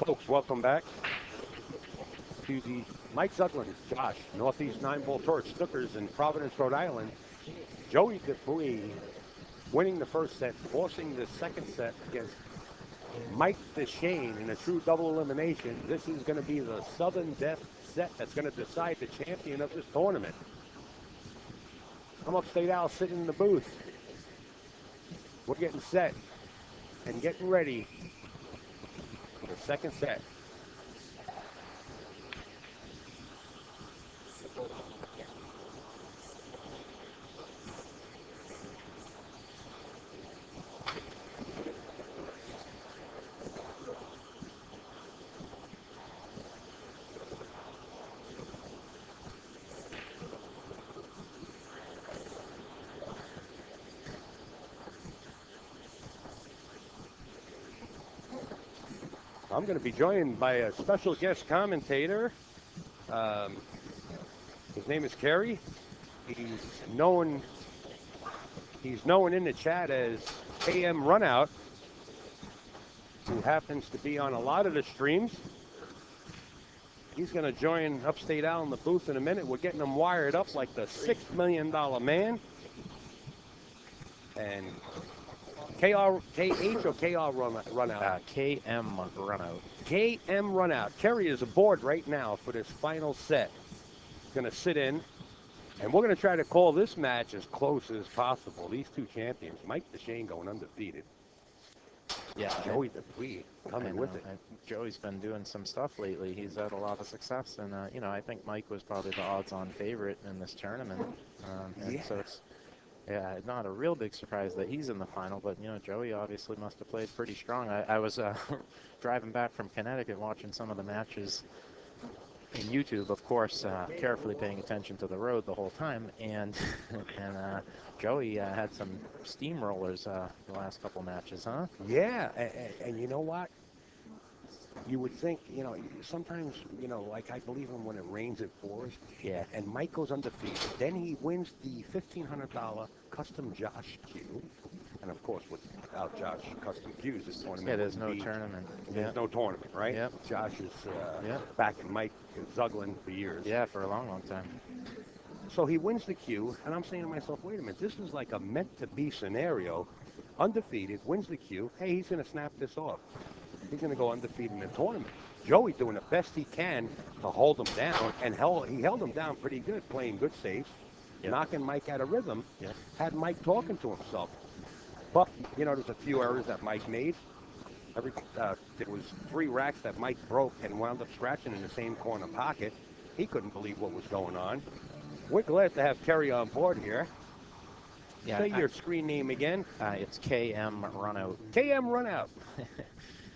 Folks, welcome back to the Mike Zuglin's Josh Northeast 9-Ball Tour at Snookers in Providence, Rhode Island. Joey Dupuis winning the first set, forcing the second set against Mike Dechaine in a true double elimination. This is going to be the Southern Death set that's going to decide the champion of this tournament. I'm Upstate Al sitting in the booth. We're getting set and getting ready for the second set. I'm going to be joined by a special guest commentator. His name is Kerry. He's known in the chat as AM Runout, who happens to be on a lot of the streams. He's going to join Upstate Al in the booth in a minute. We're getting him wired up like the $6 million man. And KH or KR Runout? KM Runout. KM Runout. Kerry is aboard right now for this final set. He's going to sit in, and we're going to try to call this match as close as possible. These two champions, Mike Dechaine going undefeated. Yeah, Joey Dupuis coming with it. Joey's been doing some stuff lately. He's had a lot of success, and I think Mike was probably the odds-on favorite in this tournament. So it's not a real big surprise that he's in the final, but Joey obviously must have played pretty strong. I was driving back from Connecticut watching some of the matches in YouTube, of course, carefully paying attention to the road the whole time, and Joey had some steamrollers the last couple matches, huh? Yeah, and you know what? You would think, sometimes, like I believe him when it rains, it pours. Yeah. And Mike goes undefeated. Then he wins the $1,500 custom Josh cue. And of course, without Josh custom cues, this tournament. Yeah, there's no tournament. There's no tournament, right? Yep. Josh is backing Mike Zuglin for years. Yeah, for a long, long time. So he wins the cue, and I'm saying to myself, wait a minute, this is like a meant-to-be scenario. Undefeated, wins the cue. Hey, he's going to snap this off. He's going to go undefeated in the tournament. Joey doing the best he can to hold him down, and he held him down pretty good, playing good saves, knocking Mike out of rhythm, had Mike talking to himself. But, there's a few errors that Mike made. There was 3 racks that Mike broke and wound up scratching in the same corner pocket. He couldn't believe what was going on. We're glad to have Kerry on board here. Yeah, Say your screen name again. It's KM Runout. KM Runout.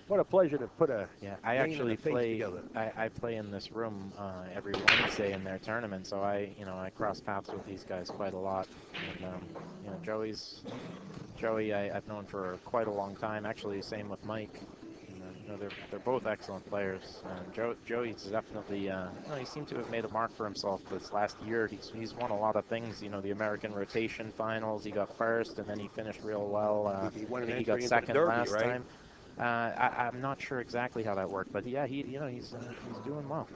What a pleasure to put a I actually play together. I play in this room every Wednesday in their tournament, so I cross paths with these guys quite a lot. And Joey I've known for quite a long time. Actually, same with Mike. They're both excellent players. Joey's definitely he seemed to have made a mark for himself this last year. He's won a lot of things. The American rotation finals. He got first, and then he finished real well. He got second last time. I'm not sure exactly how that worked, but yeah, he's doing well.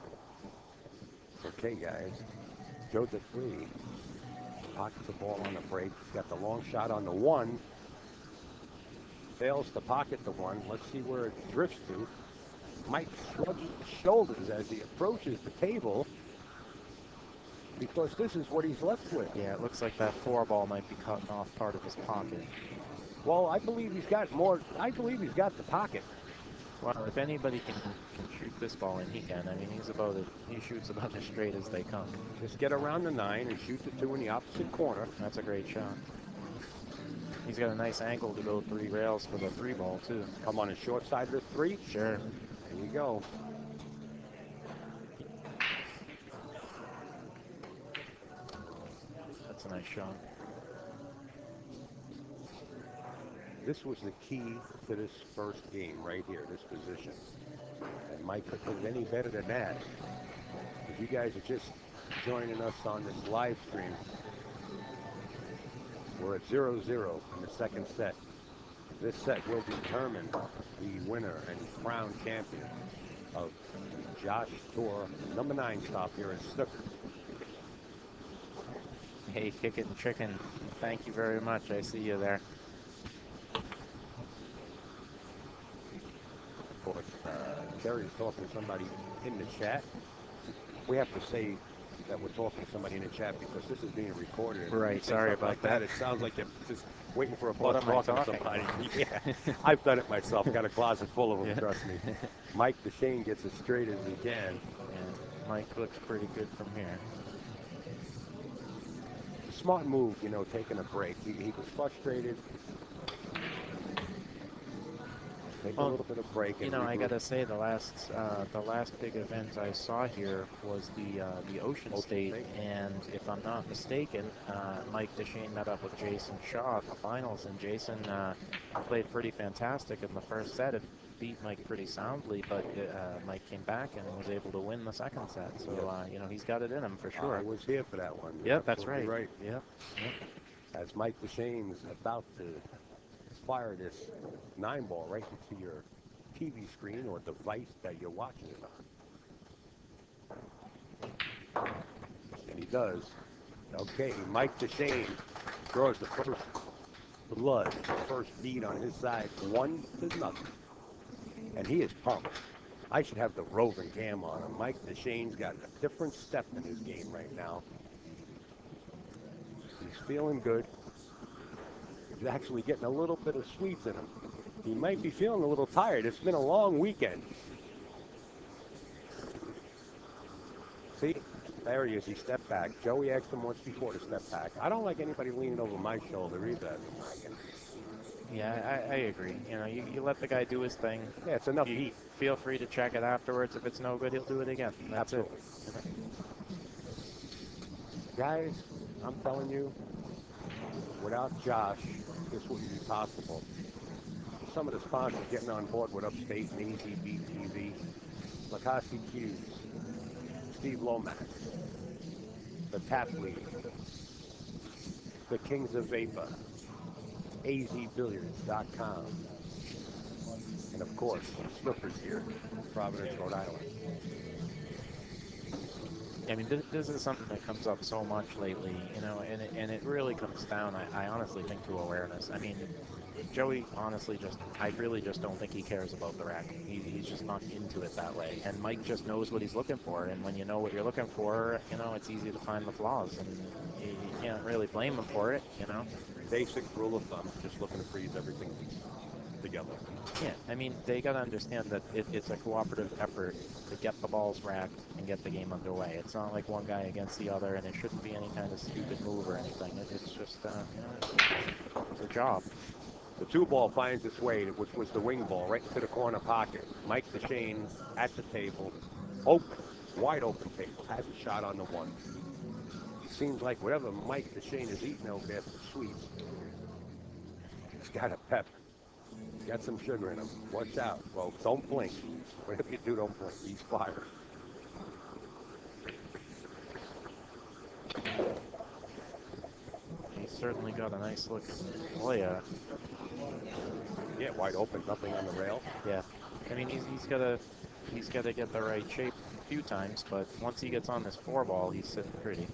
Okay, guys. Joe Dupuis pockets the ball on the break. He's got the long shot on the 1. Fails to pocket the 1. Let's see where it drifts to. Mike shrugs his shoulders as he approaches the table, because this is what he's left with. Yeah, it looks like that 4 ball might be cutting off part of his pocket. Well, I believe he's got more. I believe he's got the pocket. Well, if anybody can shoot this ball in, he can. I mean, he shoots about as straight as they come. Just get around the 9 and shoot the 2 in the opposite corner. That's a great shot. He's got a nice angle to go 3 rails for the 3 ball, too. Come on the short side of the 3. Sure. There you go. That's a nice shot. This was the key to this first game right here, this position. And Mike could put it any better than that. If you guys are just joining us on this live stream, we're at 0-0 in the second set. This set will determine the winner and crown champion of the Josh Tour #9 stop here at Snookers. Hey, Kickin' Chicken, thank you very much. I see you there. Of course, Terry's talking to somebody in the chat. We have to say that we're talking to somebody in the chat because this is being recorded. Right, sorry about like that. It sounds like you're just waiting for a What bus am I talking to talking somebody. Yeah, I've done it myself. Got a closet full of them, Yeah. trust me. Mike Dechaine gets as straight as he can. And Mike looks pretty good from here. Smart move, you know, taking a break. He was frustrated. Take a little bit of break. You know, I gotta say, the last big event I saw here was the Ocean State, and if I'm not mistaken, Mike Dechaine met up with Jason Shaw at the finals, and Jason played pretty fantastic in the first set. It beat Mike pretty soundly, but Mike came back and was able to win the second set. So you know, he's got it in him for sure. I was here for that one. Yep, that's right. Right. Yep. As Mike Dechaine is about to fire this 9-ball right into your TV screen or device that you're watching it on. And he does. Okay, Mike Dechaine draws the first blood, the first bead on his side, 1-0. And he is pumped. I should have the roving cam on him. Mike Dechaine's got a different step in his game right now. He's feeling good. He's actually getting a little bit of sweets in him. He might be feeling a little tired. It's been a long weekend. See? There he is. He stepped back. Joey asked him once before to step back. I don't like anybody leaning over my shoulder either. Yeah, I agree. You know, you let the guy do his thing. Yeah, it's enough heat. Feel free to check it afterwards. If it's no good, he'll do it again. That's Absolutely. it. Guys, I'm telling you, without Josh, this wouldn't be possible. Some of the sponsors getting on board with Upstate and AZB TV, Lacassi Q's, Steve Lomax, the Tap League, the Kings of Vapor, azbilliards.com, and of course, Snookers here, Providence, Rhode Island. I mean, this is something that comes up so much lately, you know, and it really comes down, I honestly think, to awareness. I mean, Joey, honestly, I really just don't think he cares about the racket. He's just not into it that way. And Mike just knows what he's looking for, and when you know what you're looking for, you know, it's easy to find the flaws, and you can't really blame him for it, you know. Basic rule of thumb, just looking to freeze everything together. Yeah, I mean, they got to understand that it's a cooperative effort to get the balls racked and get the game underway. It's not like one guy against the other, and it shouldn't be any kind of stupid move or anything. It's just, you know, it's a job. The 2-ball finds its way, which was the wing ball, right into the corner pocket. Mike Dechaine at the table, open, wide open table, has a shot on the 1. Seems like whatever Mike Dechaine is eating over there for sweets, he's got a pep. Got some sugar in him. Watch out, folks. Don't blink. Whatever you do, don't blink. He's fired. He's certainly got a nice looking player. Yeah, wide open, nothing on the rail. Yeah, I mean, he's got to get the right shape a few times, but once he gets on this 4-ball, he's sitting pretty.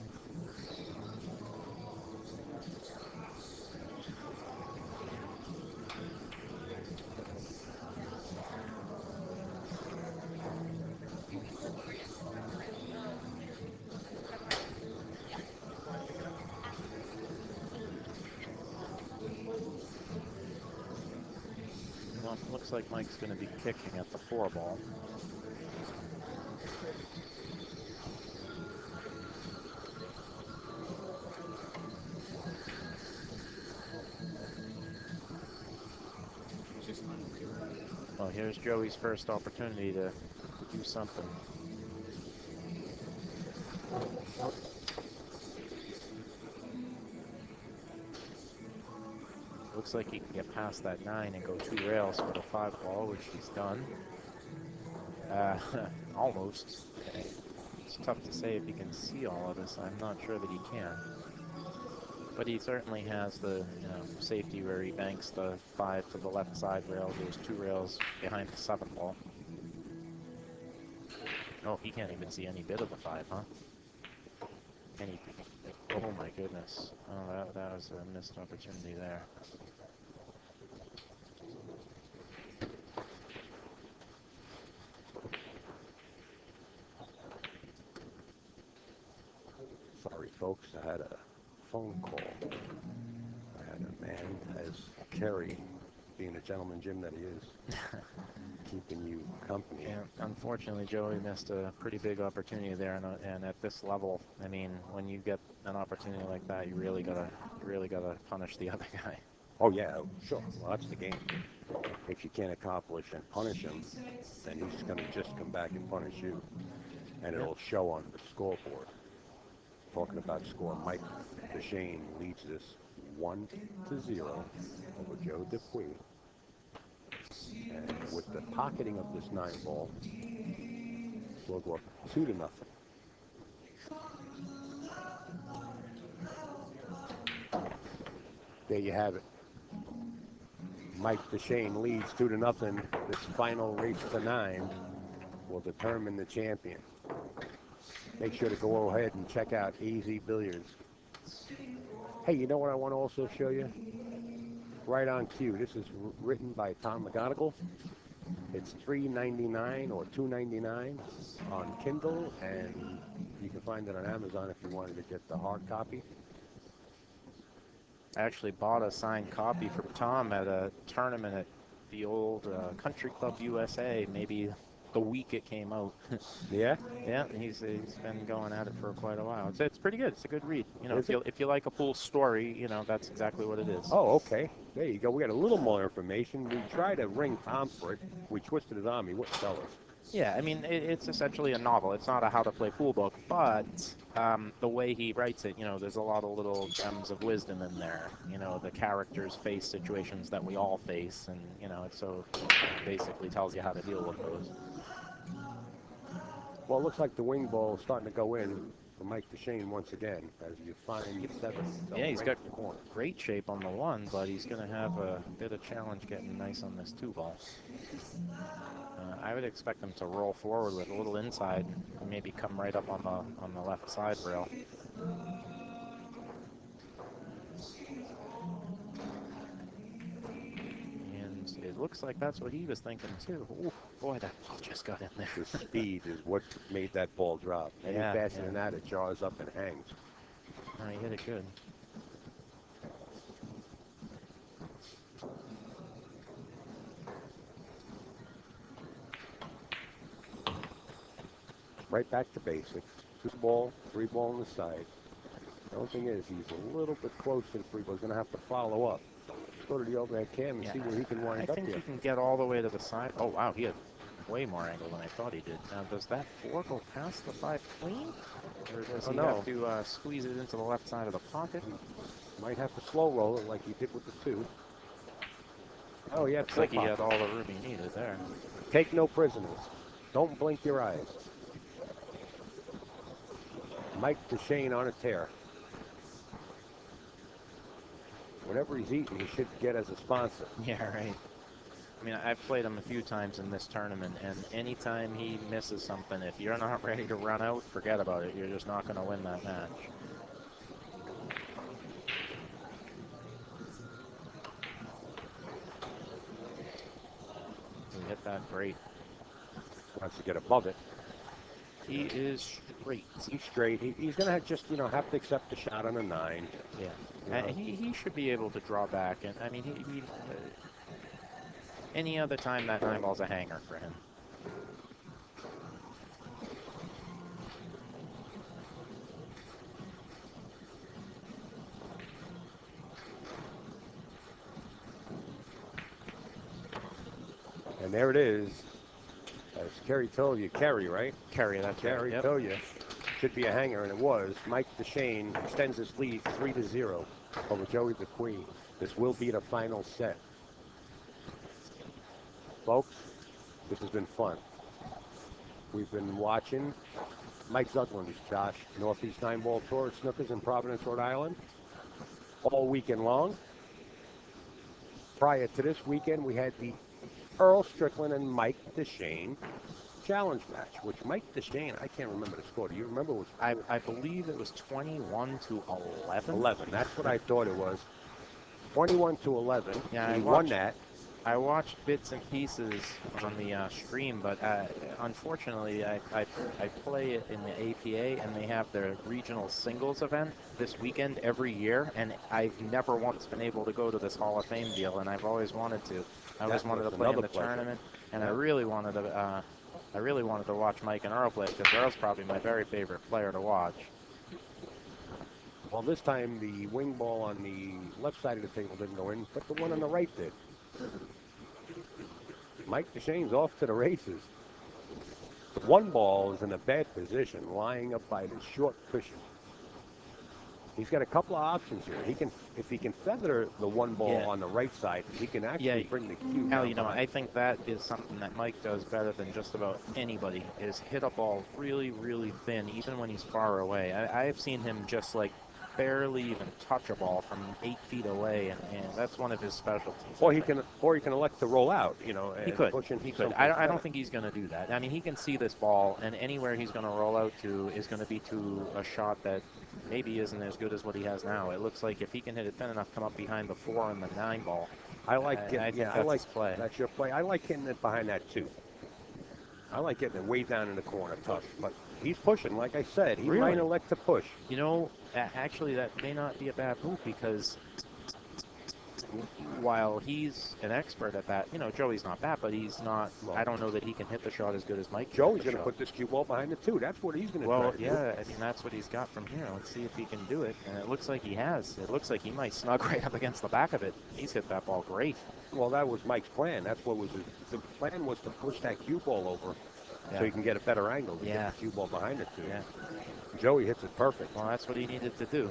Well, looks like Mike's going to be kicking at the 4-ball. Well, here's Joey's first opportunity to do something. Looks like he can get past that 9 and go 2 rails for the 5-ball, which he's done. Almost. It's tough to say if he can see all of this. I'm not sure that he can. But he certainly has the safety where he banks the 5 to the left side rail. There's 2 rails behind the 7 ball. Oh, he can't even see any bit of the 5, huh? Any? Oh my goodness! Oh, that was a missed opportunity there. Sorry, folks, I had a phone call. I had a man, as Kerry, being a gentleman Jim that he is, keeping you company. And unfortunately, Joey missed a pretty big opportunity there, and at this level, I mean, when you get an opportunity like that, you really gotta punish the other guy. Oh yeah, sure. Well, that's the game. If you can't accomplish and punish him, then he's going to just come back and punish you, and it'll show on the scoreboard. Talking about score, Mike Dechaine leads this 1-0 over Joe Dupuis. And with the pocketing of this 9 ball, we'll go up 2-0. There you have it. Mike Dechaine leads 2-0. This final race to 9 will determine the champion. Make sure to go ahead and check out Easy Billiards. Hey, you know what I want to also show you? Right on cue. This is written by Tom McGonigal. It's $3.99 or $2.99 on Kindle, and you can find it on Amazon if you wanted to get the hard copy. I actually bought a signed copy from Tom at a tournament at the old Country Club USA, maybe the week it came out. Yeah? Yeah, he's been going at it for quite a while. It's pretty good. It's a good read. You know, Is if you like a full story, you know, that's exactly what it is. Oh, okay. There you go. We got a little more information. We tried to ring Tom for it. We twisted his arm. He wouldn't tell us. Yeah, I mean, it's essentially a novel. It's not a how to play pool book, but the way he writes it, you know, there's a lot of little gems of wisdom in there. You know, the characters face situations that we all face, and, you know, it basically tells you how to deal with those. Well, it looks like the wing ball is starting to go in for Mike Dechaine once again, as you find 7. Yeah, he's got great shape on the 1, but he's going to have a bit of challenge getting nice on this 2 ball. I would expect him to roll forward with a little inside and maybe come right up on the left side rail. And it looks like that's what he was thinking too. Ooh, boy, that ball just got in there. The speed is what made that ball drop. Any faster than that, it jars up and hangs. Oh, he hit it good. Right back to basics. 2 ball, 3 ball on the side. The only thing is, he's a little bit close to the 3 ball. He's going to have to follow up. Let's go to the overhead cam and see where he can wind up. I think he can get all the way to the side. Oh, wow, he had way more angle than I thought he did. Now, does that 4 go past the 5 clean? Or does he have to squeeze it into the left side of the pocket? Might have to slow roll it like he did with the 2. Oh, yeah, looks like he had all the room he needed there. Take no prisoners. Don't blink your eyes. Mike Dechaine on a tear. Whatever he's eating, he should get as a sponsor. Yeah, right. I mean, I've played him a few times in this tournament, and anytime he misses something, if you're not ready to run out, forget about it. You're just not going to win that match. He hit that great. Wants to get above it. He is straight. He's straight. He's going to just, have to accept the shot on a 9. Yeah. He should be able to draw back. And, I mean, he any other time, that 9 ball's a hanger for him. And there it is. As Kerry told you, right? Kerry, that's Kerry right. told you. Should be a hanger, and it was. Mike Dechaine extends his lead 3-0 over Joey Dupuis. This will be the final set. Folks, this has been fun. We've been watching Mike Zuglin's, Josh, Northeast 9-Ball Tour at Snookers in Providence, Rhode Island. all weekend long. Prior to this weekend, we had the Earl Strickland and Mike Dechaine challenge match, which Mike Dechaine, I can't remember the score. Do you remember? I believe it was 21 to 11. 11. That's what I thought it was. 21 to 11. Yeah, he won that. I watched bits and pieces on the stream, but unfortunately, I play it in the APA, and they have their regional singles event this weekend every year, and I've never once been able to go to this Hall of Fame deal, and I've always wanted to. I always wanted to play in the tournament, and I really wanted to watch Mike and Earl play, because Earl's probably my very favorite player to watch. Well, this time the wing ball on the left side of the table didn't go in, but the one on the right did. Mike Dechaine's off to the races. The one ball is in a bad position, lying up by the short cushion. He's got a couple of options here. He can, if he can feather the one ball on the right side, he can actually bring the cue. Hell, you know, I think that is something that Mike does better than just about anybody, is hit a ball really, really thin, even when he's far away. I have seen him just like barely even touch a ball from 8 feet away, and that's one of his specialties. Or he can elect to roll out. You know, he could. I don't think he's going to do that. I mean, he can see this ball, and anywhere he's going to roll out to is going to be to a shot that maybe isn't as good as what he has now. It looks like if he can hit it thin enough, come up behind the 4 and the 9 ball. I like getting, I like his play. That's your play. I like getting it behind that too. I like getting it way down in the corner, tough. But he's pushing, like I said. He might elect to push. You know, actually, that may not be a bad move, because while he's an expert at that, you know, Joey's not bad, but he's not. I don't know that he can hit the shot as good as Mike. Joey's going to put this cue ball behind the 2. That's what he's going to try to do. I mean, that's what he's got from here. Let's see if he can do it. And it looks like he has. It looks like he might snug right up against the back of it. He's hit that ball great. Well, that was Mike's plan. That's what was the plan, was to push that cue ball over so he can get a better angle to get the cue ball behind it too. Yeah. Joey hits it perfect. Well, that's what he needed to do.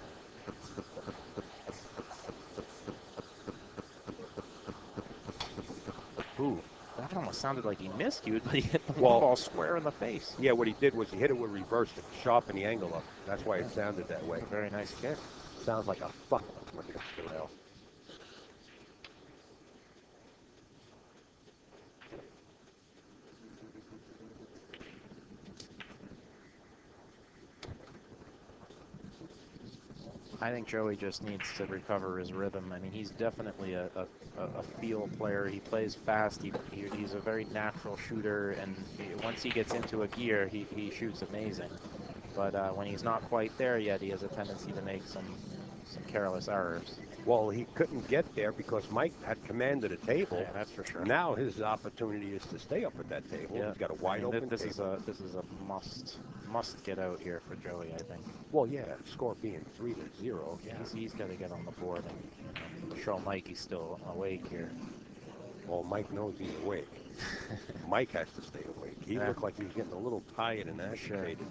Ooh, that almost sounded like he miscued, but he hit the ball square in the face. Yeah, what he did was he hit it with reverse to sharpen the angle up. That's why it sounded that way. Very nice kick. Sounds like a fuck when it comes to the rail. I think Joey just needs to recover his rhythm. I mean, he's definitely a feel player. He plays fast. He's a very natural shooter, and once he gets into a gear, he shoots amazing. But when he's not quite there yet, he has a tendency to make some careless errors. Well, he couldn't get there because Mike had command of the table. Yeah, that's for sure. Now his opportunity is to stay up at that table. Yeah. He's got a wide open this table. This is a must get out here for Joey, I think. Well, yeah, score being 3-0. Yeah, he's got to get on the board and show Mike he's still awake here. Well, Mike knows he's awake. Mike has to stay awake. He looked like he was getting a little tired and agitated. Sure.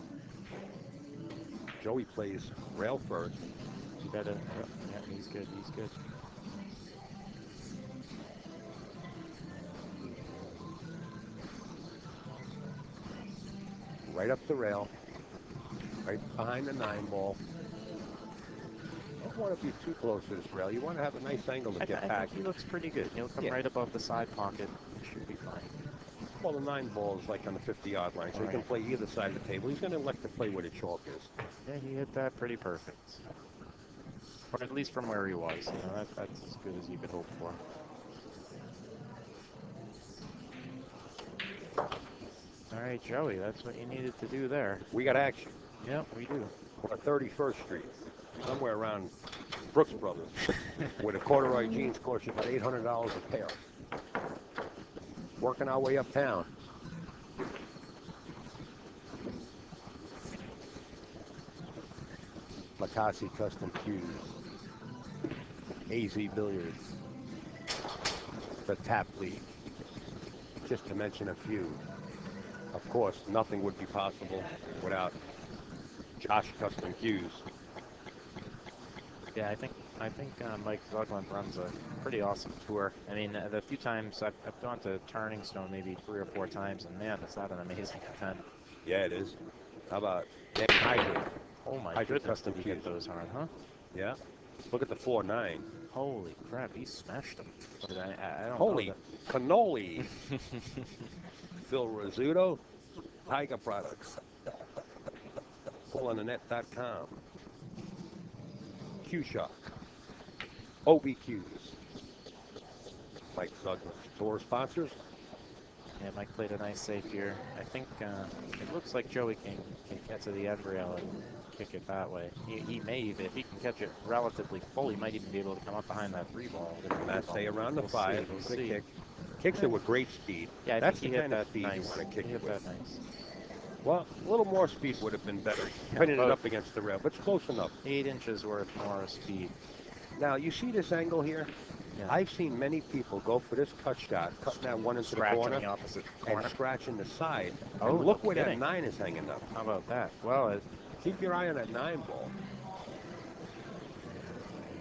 Joey plays rail first. Yeah, he's good. He's good. Right up the rail. Right behind the 9 ball. You don't want to be too close to this rail. You want to have a nice angle to get back. I think he looks pretty good. He'll come right above the side pocket. He should be fine. Well, the 9 ball is like on the 50-yard line, so he can play either side of the table. He's going to elect to play where the chalk is. Yeah, he hit that pretty perfect. Or at least from where he was. You know, that's as good as you could hope for. All right, Joey, that's what you needed to do there. We got action. Yep, we do. We're at 31st Street, somewhere around Brooks Brothers, where the corduroy jeans cost you about $800 a pair. Working our way uptown. Makasi Custom Cues, AZ Billiard, the Tap League, just to mention a few. Of course, nothing would be possible without Josh Custom Cues. Yeah, I think Mike Zugland runs a pretty awesome tour. I mean, the few times I've gone to Turning Stone maybe 3 or 4 times, and man, is that an amazing event. Yeah, it is. How about Dan Hydra? Oh my goodness, did you get those hard, huh? Yeah. Look at the 4-9. Holy crap, he smashed him. But I don't Holy know cannoli. that. Phil Rizzuto, Tiger Products. PullOnTheNet.com. Q-Shock. OBQs. Mike Douglas. Tour sponsors. Yeah, Mike played a nice save here. I think it looks like Joey can get to the end rail and kick it that way. He may even, if he can catch it relatively full, he might even be able to come up behind that 3 ball. Matt say around the 5. We'll He's see. going to kick. Kicks it with great speed. Yeah, I That's think the he kind hit of that speed nice. you want to kick He it hit with. that nice. Well, a little more speed would have been better. Yeah, Pinning it up against the rail, but it's close enough. 8 inches worth more speed. Now, you see this angle here? Yeah. I've seen many people go for this cut shot, cutting that one into the corner, the opposite corner. and scratching the side. Oh, and look no where kidding. that 9 is hanging up. How about that? Well, Keep your eye on that 9 ball.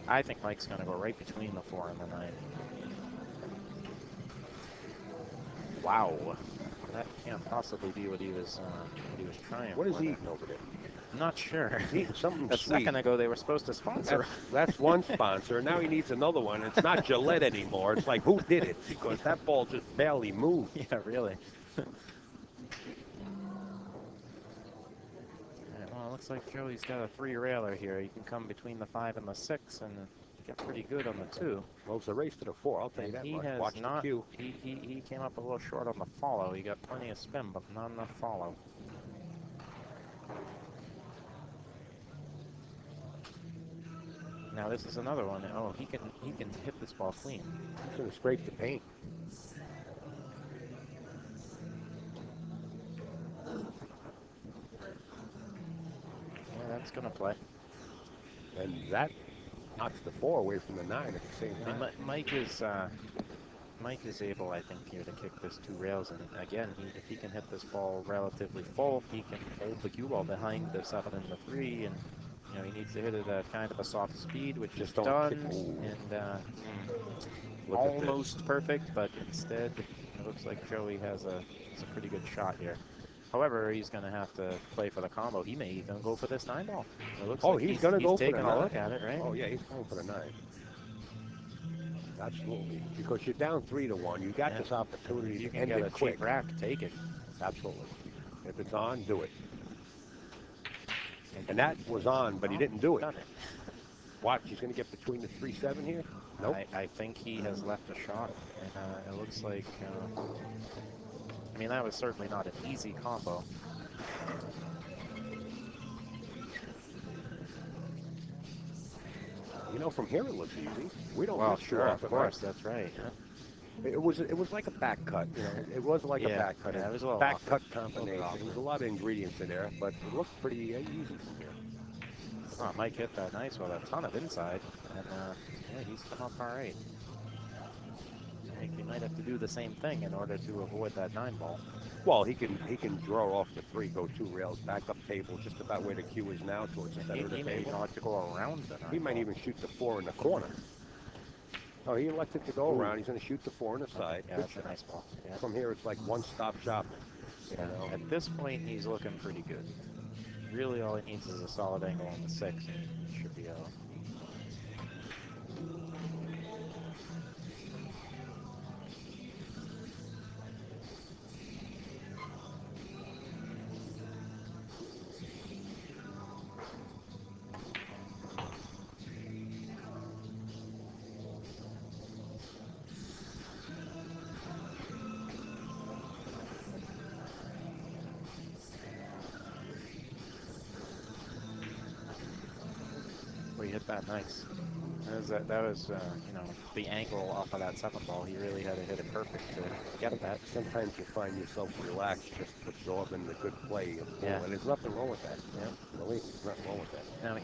I think Mike's going to go right between the 4 and the 9. Wow, that can't possibly be what he was trying. What is he eating over there? I'm not sure. He's eating something A sweet. second ago, they were supposed to sponsor. That's one sponsor. Now he needs another one. It's not Gillette anymore. It's like, who did it? Because that ball just barely moved. Yeah, really. Well, it looks like Joey's got a 3-railer here. He can come between the 5 and the 6 and get pretty good on the 2. Well, it's a race to the 4. I'll tell you that He much. has Watch not. the cue. He came up a little short on the follow. He got plenty of spin, but not enough follow. Now this is another one. Oh, he can hit this ball clean. He's going to scrape the paint. Yeah, that's going to play. And that knocks the 4 away from the 9 at the same I mean, time. Mike is able, I think, here to kick this 2 rails, and again, if he can hit this ball relatively full, he can hold the cue ball behind the 7 and the 3, and you know he needs to hit it at kind of a soft speed, which is done, and almost perfect, but instead, it looks like Joey has a pretty good shot here. However, he's going to have to play for the combo. He may even go for this 9 ball. It looks like he's going to go for the 9. He's taking a look at it, right? Oh, yeah, he's going for the 9. Absolutely. Because you're down 3-1. You got this opportunity you to can end get it a quick. cheap rack, take it. Absolutely. If it's on, do it. And that was on, but he didn't do it. Watch, he's going to get between the 3-7 here? Nope. I think he has left a shot, and it looks like, I mean, that was certainly not an easy combo. You know, from here it looks easy. We don't Well, miss sure, often, of course, that's right. It was like a back cut, you know. It was like a back cut. Yeah, it was a little back awkward. cut combination. There was a lot of ingredients in there, but it looked pretty easy from here. Oh, Mike hit that nice with a ton of inside, and yeah, he's come up all right. I think he might have to do the same thing in order to avoid that 9 ball. Well, he can draw off the 3, go 2 rails, back up table, just about where the cue is now, towards the center of the He may table. even like to go around the 9 He might ball. even shoot the 4 in the corner. Oh, he elected to go around. He's going to shoot the 4 on the side. Yeah, that's a nice ball. Yeah. From here, it's like one-stop shopping. Yeah. You know? At this point, he's looking pretty good. Really, all he needs is a solid angle on the 6, and he should be out. He hit that nice. That was you know, the angle off of that 7 ball. He really had to hit it perfect to get that. Sometimes you find yourself relaxed, just absorbing the good play of the ball, and there's nothing wrong with that. Yeah. Believe me, there's nothing wrong with that. Now,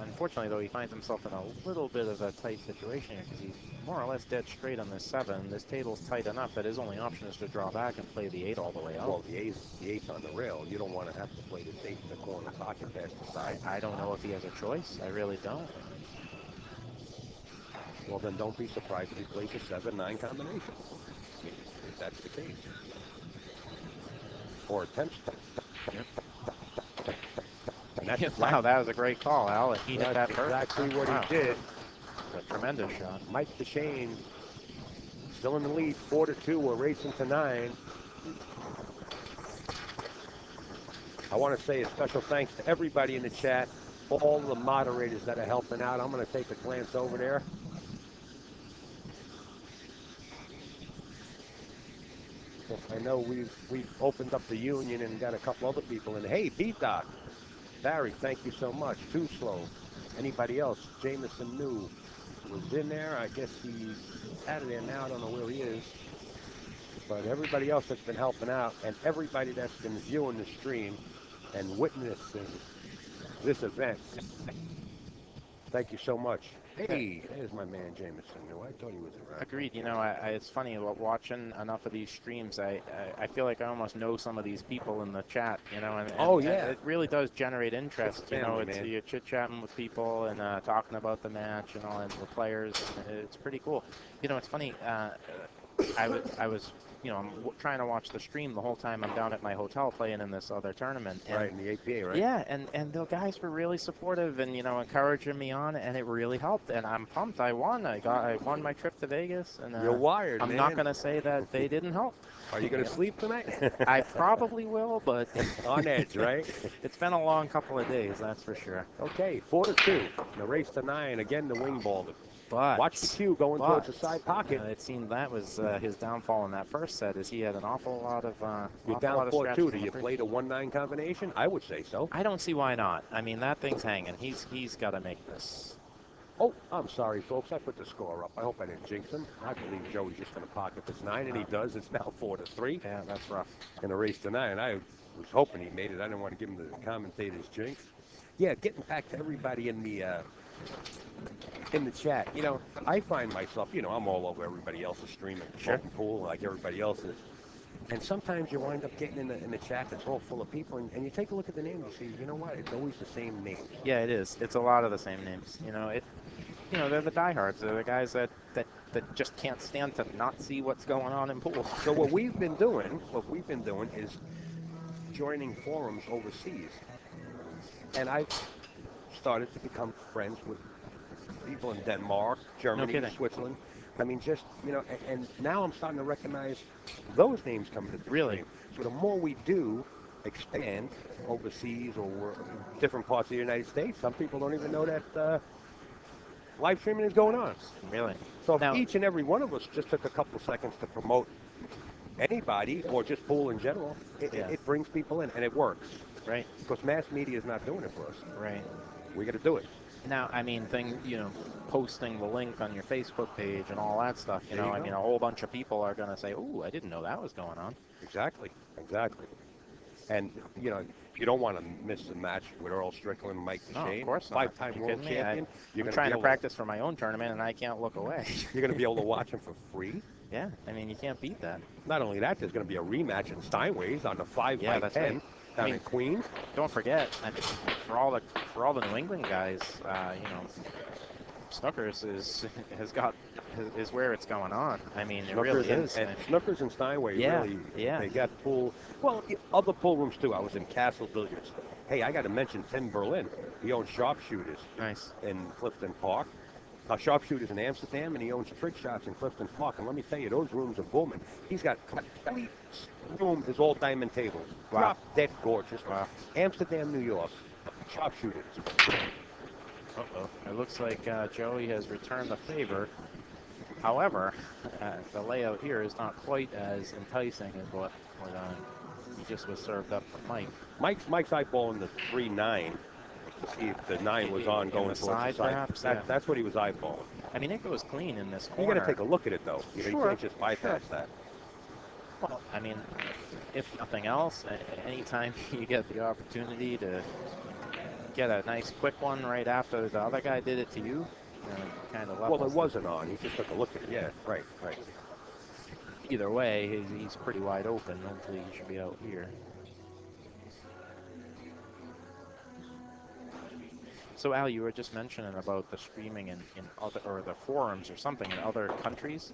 unfortunately, though, he finds himself in a little bit of a tight situation here because he's more or less dead straight on this 7. This table's tight enough that his only option is to draw back and play the 8 all the way out. Well, the 8's on the rail. You don't want to have to play this 8 in the corner pocket past the side. I don't know if he has a choice. I really don't. Well, then don't be surprised if he plays a 7-9 combination, if that's the case. Or attempts to. Wow, that was a great call, Al. He hit that perfect. Exactly what he did. a tremendous shot. Mike Dechaine still in the lead, 4-2. We're racing to 9. I want to say a special thanks to everybody in the chat, all the moderators that are helping out. I'm going to take a glance over there. I know we've opened up the union and got a couple other people in. Hey, B-Doc, Barry, thank you so much. Too Slow. Anybody else? Jameson New was in there. I guess he's out of there now. I don't know where he is. But everybody else that's been helping out and everybody that's been viewing the stream and witnessing this event, thank you so much. Hey, there's my man Jameson. I thought he was around. Agreed. You know, it's funny watching enough of these streams. I feel like I almost know some of these people in the chat. You know, and it really does generate interest. You know, you're chit chatting with people and talking about the match and all, and the players. It's pretty cool. You know, it's funny. I was. You know, I'm trying to watch the stream the whole time I'm down at my hotel playing in this other tournament. And, right, in the APA, right? Yeah, and the guys were really supportive and, you know, encouraging me on, and it really helped. And I'm pumped. I won. I won my trip to Vegas. And you're wired, I'm man. not going to say that they didn't help. Are you going to sleep tonight? I probably will, but... On edge, right? It's been a long couple of days, that's for sure. Okay, 4-2. The race to 9. Again, the wing ball. But, watch the cue going towards the side pocket. It seemed that was his downfall in that first set, is he had an awful lot of you're down 4-2. Do you play the 1-9 combination? I would say so. I don't see why not. I mean, that thing's hanging. He's got to make this. Oh, I'm sorry, folks. I put the score up. I hope I didn't jinx him. I believe Joey's just going to pocket this 9, and he does. It's now 4-3. Yeah, that's rough. In a race to 9. I was hoping he made it. I didn't want to give him the commentator's jinx. Yeah, getting back to everybody in the chat, you know, I find myself, you know, I'm all over everybody else's stream at the pool like everybody else is. And sometimes you wind up getting in the chat that's all full of people, and you take a look at the names and see, you know what, it's always the same names. Yeah, it is. It's a lot of the same names. You know, they're the diehards. They're the guys that just can't stand to not see what's going on in pool. So what we've been doing is joining forums overseas. And I've started to become friends with people in Denmark, Germany, Switzerland. I mean, just, you know, and now I'm starting to recognize those names coming to the stream. So the more we do expand overseas or different parts of the United States, some people don't even know that live streaming is going on. Really? So if each and every one of us just took a couple of seconds to promote anybody or just pool in general, it brings people in, and it works. Right. Because mass media is not doing it for us. Right. We got to do it. Now, I mean, posting the link on your Facebook page and all that stuff, you know, I mean, a whole bunch of people are going to say, ooh, I didn't know that was going on. Exactly. And, you know, you don't want to miss the match with Earl Strickland and Mike Dechaine. Of course not. 5-time world champion. I'm trying to practice for my own tournament, and I can't look away. You're going to be able to watch him for free? Yeah, I mean, you can't beat that. Not only that, there's going to be a rematch in Steinway's on the 5x10. Down in Queens. Don't forget, I mean, for all the New England guys, you know, Snookers is where it's going on. I mean, it really is. And Snookers and Steinway really, they got pool. Well, other pool rooms too. I was in Castle Billiards. Hey, I got to mention Tim Berlin. He owns Sharpshooters. Nice. In Clifton Park. Sharpshooters in Amsterdam, and he owns Trick Shots in Clifton Park. And let me tell you, those rooms are booming. He's got complete room is all diamond tables. Wow. Drop dead gorgeous. Wow. Amsterdam, New York. Sharpshooters. Uh-oh. It looks like Joey has returned the favor. However, the layout here is not quite as enticing as what he just was served up from Mike. Mike's eyeballing the 3-9. To see if the 9 was on going towards the side. Perhaps, that's what he was eyeballing. I mean, it goes clean in this corner. You got to take a look at it, though. You can't just bypass that. Well, I mean, if nothing else, anytime you get the opportunity to get a nice quick one right after the other guy did it to you, kind of levels. Well, it wasn't on. He just took a look at it. Yeah, right. Either way, he's pretty wide open. Hopefully, he should be out here. So, Al, you were just mentioning about the streaming in other, or the forums or something in other countries.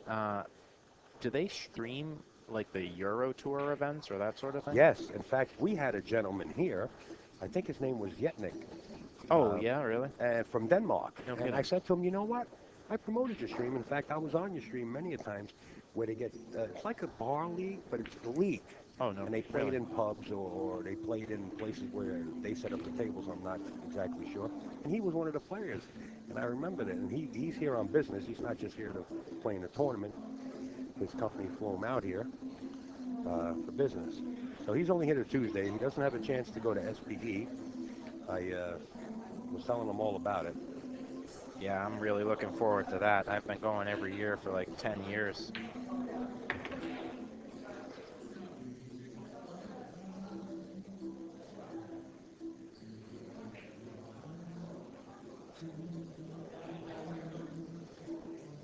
Do they stream like the Euro Tour events or that sort of thing? Yes. In fact, we had a gentleman here. I think his name was Yetnik. Oh, yeah, really? From Denmark. No And kidding. I said to him, you know what? I promoted your stream. In fact, I was on your stream many a times where they get, it's like a bar league, but it's the league. Oh, no. And they played Really? in pubs or they played in places where they set up the tables. I'm not exactly sure. And he was one of the players. And I remembered it. And he's here on business. He's not just here to play in the tournament. His company flew him out here for business. So he's only here to Tuesday. He doesn't have a chance to go to SPE. I was telling him all about it. Yeah, I'm really looking forward to that. I've been going every year for like 10 years.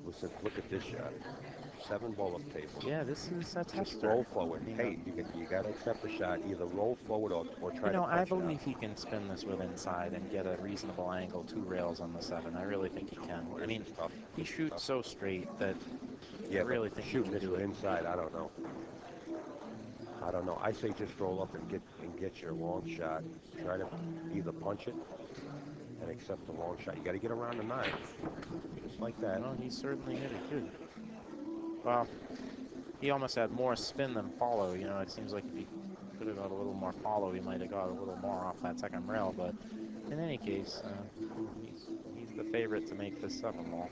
Listen, look at this shot. 7 ball up table. Yeah, this is a Just tester. roll forward. Hey, you got to accept the shot. Either roll forward or try to I punch it out. believe he can spin this with inside and get a reasonable angle, 2 rails on the 7. I really think he can. I mean, he shoots so straight that I really think he shooting can this do with it. inside, I don't know. I say just roll up and get your long shot. Try to either punch it and accept the long shot. You got to get around the 9, just like that. Well, he certainly hit it good. Well, he almost had more spin than follow. You know, it seems like if he could have got a little more follow, he might have got a little more off that second rail. But in any case, he's the favorite to make this 7 ball.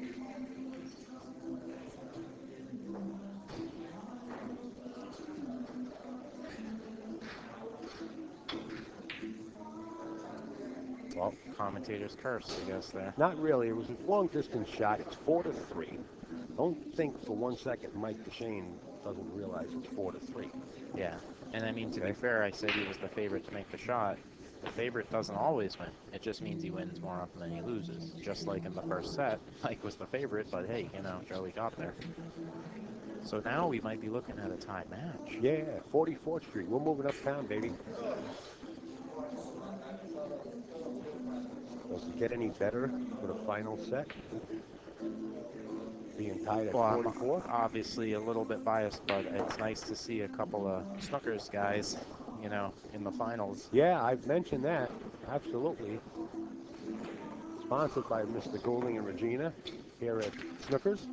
Well, commentator's curse, I guess, there. Not really. It was a long distance shot. It's 4-3. Don't think for 1 second Mike Dechaine doesn't realize it's 4-3. Yeah, and I mean, to be fair, I said he was the favorite to make the shot. The favorite doesn't always win. It just means he wins more often than he loses. Just like in the first set, Mike was the favorite, but hey, you know, Joey got there. So now we might be looking at a tie match. Yeah, 44th Street. We're moving uptown, baby. Does it get any better for the final set? Being tied at 44? I'm obviously a little bit biased, but it's nice to see a couple of Snookers guys, you know, in the finals. Yeah, I've mentioned that. Absolutely. Sponsored by Mr. Goulding and Regina here at Snookers.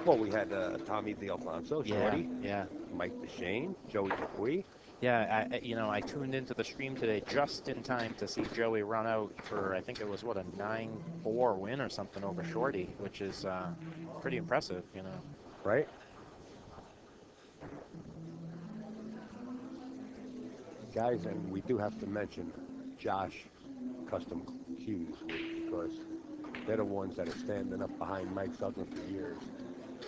Well, we had Tommy D'Alfonso, Shorty, Mike Dechaine, Joey Dupuis. Yeah, I tuned into the stream today just in time to see Joey run out for, I think it was, what, a 9-4 win or something over Shorty, which is pretty impressive, you know. Right? Guys, and we do have to mention Josh Custom Cues because they're the ones that are standing up behind Mike Zuglin for years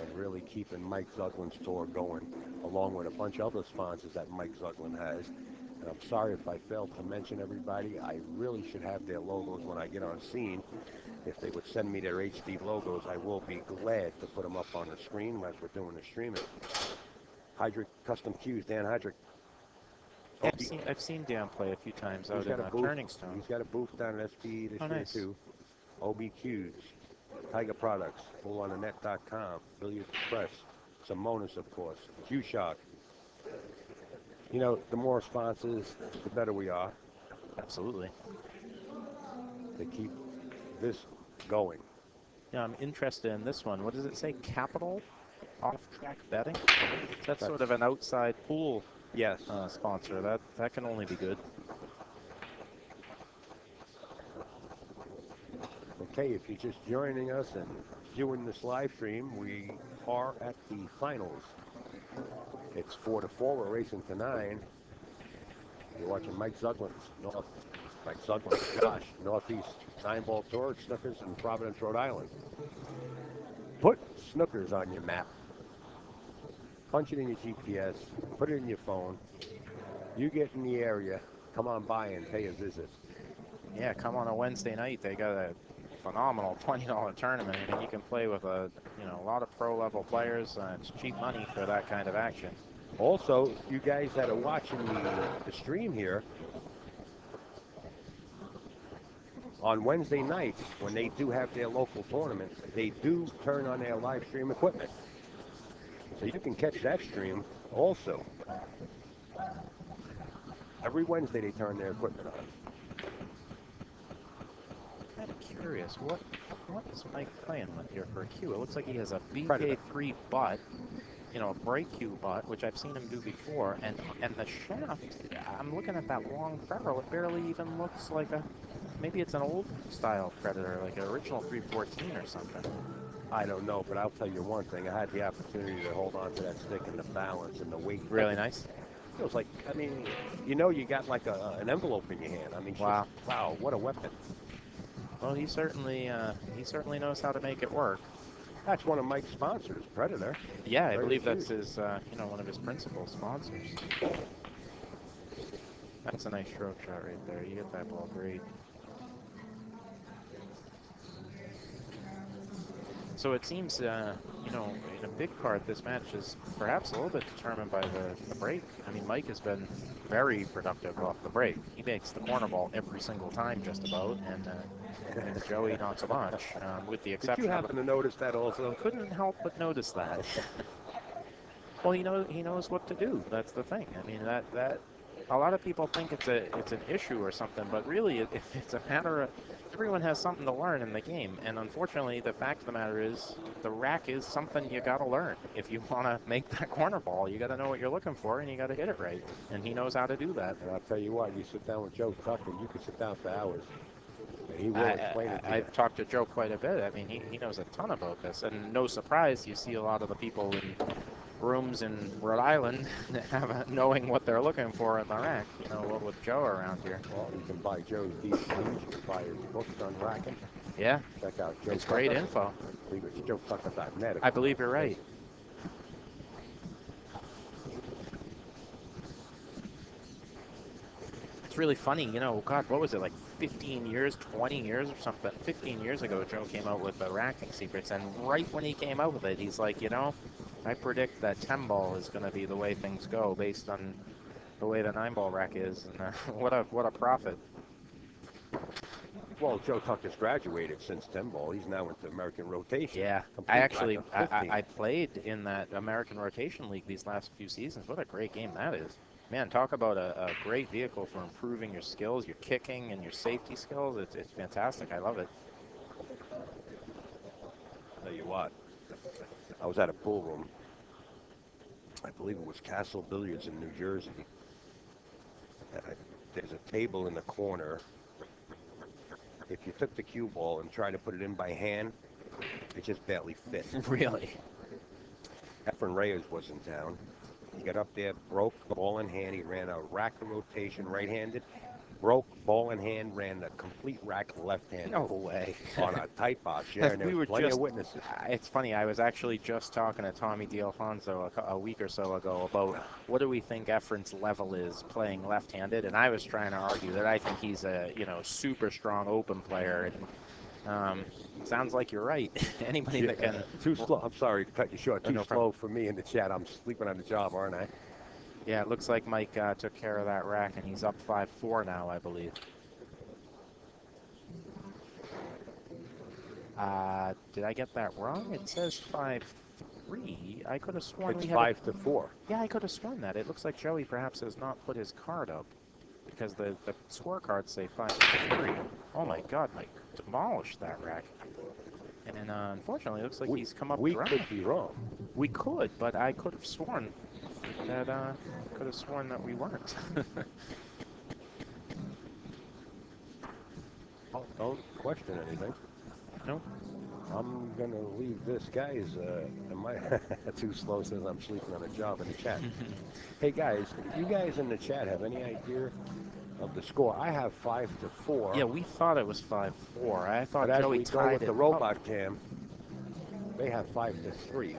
and really keeping Mike Zuglin's tour going, along with a bunch of other sponsors that Mike Zuglin has. And I'm sorry if I failed to mention everybody. I really should have their logos when I get on scene. If they would send me their HD logos, I will be glad to put them up on the screen as we're doing the streaming. Hydrick Custom Cues, Dan Hydrick. Yeah, I've seen Dan play a few times out in Turning Stone. He's got a booth down at SPE this year, too. OBQs, Tiger Products, FullOnTheNet.com, Billiard Press, Simonis, of course, Q-Shock. You know, the more sponsors, the better we are. Absolutely. They keep this going. Yeah, I'm interested in this one. What does it say? Capital Off-Track Betting? That's sort of an outside pool sponsor. That can only be good. Okay, if you're just joining us and viewing this live stream, we are at the finals. It's 4-4. We're racing to 9. You're watching Mike Zuglin's Josh, Northeast 9-ball tour at Snookers in Providence, Rhode Island. Put Snookers on your map. Punch it in your GPS. Put it in your phone. You get in the area, come on by and pay a visit. Yeah, come on a Wednesday night. They got a phenomenal $20 tournament. I mean, you can play with a lot of pro-level players. It's cheap money for that kind of action. Also, you guys that are watching the stream here, on Wednesday nights, when they do have their local tournaments, they do turn on their live stream equipment. So you can catch that stream also. Every Wednesday they turn their equipment on. curious. What is Mike playing with here for a cue? It looks like he has a Predator. BK3 butt, you know, a break cue butt, which I've seen him do before, and the shaft, I'm looking at that long barrel, it barely even looks like a, maybe it's an old style Predator, like an original 314 or something. I don't know, but I'll tell you one thing. I had the opportunity to hold on to that stick and the balance and the weight. Really nice. It was like, I mean, you know, you got like an envelope in your hand. I mean, wow. Just, wow, what a weapon. Well, he certainly knows how to make it work. That's one of Mike's sponsors, Predator. Yeah, I believe that's his, you know, one of his principal sponsors. That's a nice stroke shot right there. You get that ball great. So it seems, you know, in a big part, this match is perhaps a little bit determined by the break. I mean, Mike has been very productive off the break. He makes the corner ball every single time, just about, and Joey not so much, with the exception. Did you happen to notice that also? Couldn't help but notice that. Well, he knows what to do. That's the thing. I mean, that a lot of people think it's an issue or something, but really it's a matter of everyone has something to learn in the game, and unfortunately the fact of the matter is the rack is something you got to learn. If you want to make that corner ball, you got to know what you're looking for, and you got to hit it right, and he knows how to do that. And I'll tell you what, you sit down with Joe Tucker, you could sit down for hours. And he will explain it to you. I've talked to Joe quite a bit. I mean, he knows a ton about this, and no surprise, you see a lot of the people in rooms in Rhode Island knowing what they're looking for in the rack, you know, with Joe around here. Well, you can buy Joe's DVDs, you can buy his books on racking. Yeah. Check out Joe It's Tucker. great info. I believe it's joetucker.net. I believe you're right. It's really funny, you know, God, what was it, like 15 years, 20 years or something? 15 years ago, Joe came out with the racking secrets, and right when he came out with it, he's like, you know, I predict that 10 ball is going to be the way things go based on the way the 9 ball rack is, and what a profit. Well, Joe Tucker's graduated since 10 ball. He's now into American rotation. Yeah, I played in that American rotation league these last few seasons. What a great game that is. Man, talk about a great vehicle for improving your skills, your kicking and your safety skills. It's fantastic. I love it. Tell you what, I was at a pool room. I believe it was Castle Billiards in New Jersey. There's a table in the corner. If you took the cue ball and tried to put it in by hand, it just barely fit. Really? Efren Reyes was in town. He got up there, broke, ball in hand. He ran a rack rotation right-handed. Broke, ball in hand, ran the complete rack left-handed. No way. On a tight box, yeah, and there was plenty of witnesses. It's funny, I was actually just talking to Tommy D'Alfonso a week or so ago about what do we think Efren's level is playing left-handed, and I was trying to argue that I think he's a, you know, super strong open player, and sounds like you're right. Anybody that can... Too slow. I'm sorry to cut you short. Too no slow for me in the chat. I'm sleeping on the job, aren't I? Yeah, it looks like Mike took care of that rack, and he's up 5-4 now, I believe. Did I get that wrong? It says 5-3. I could have sworn it's we had 5-4. Yeah, I could have sworn that. It looks like Joey perhaps has not put his card up because the scorecards say 5-3. Oh my God, Mike demolished that rack. And unfortunately, it looks like he's come up dry. We could be wrong. We could, but I could have sworn that we weren't. Don't question anything. No. I'm going to leave this, guys. Am I too slow since I'm sleeping on a job in the chat? Hey, guys, if you guys in the chat have any idea of the score, I have 5-4. Yeah, we thought it was 5-4. I thought but Joey as we go tied with it the robot cam, they have 5-3.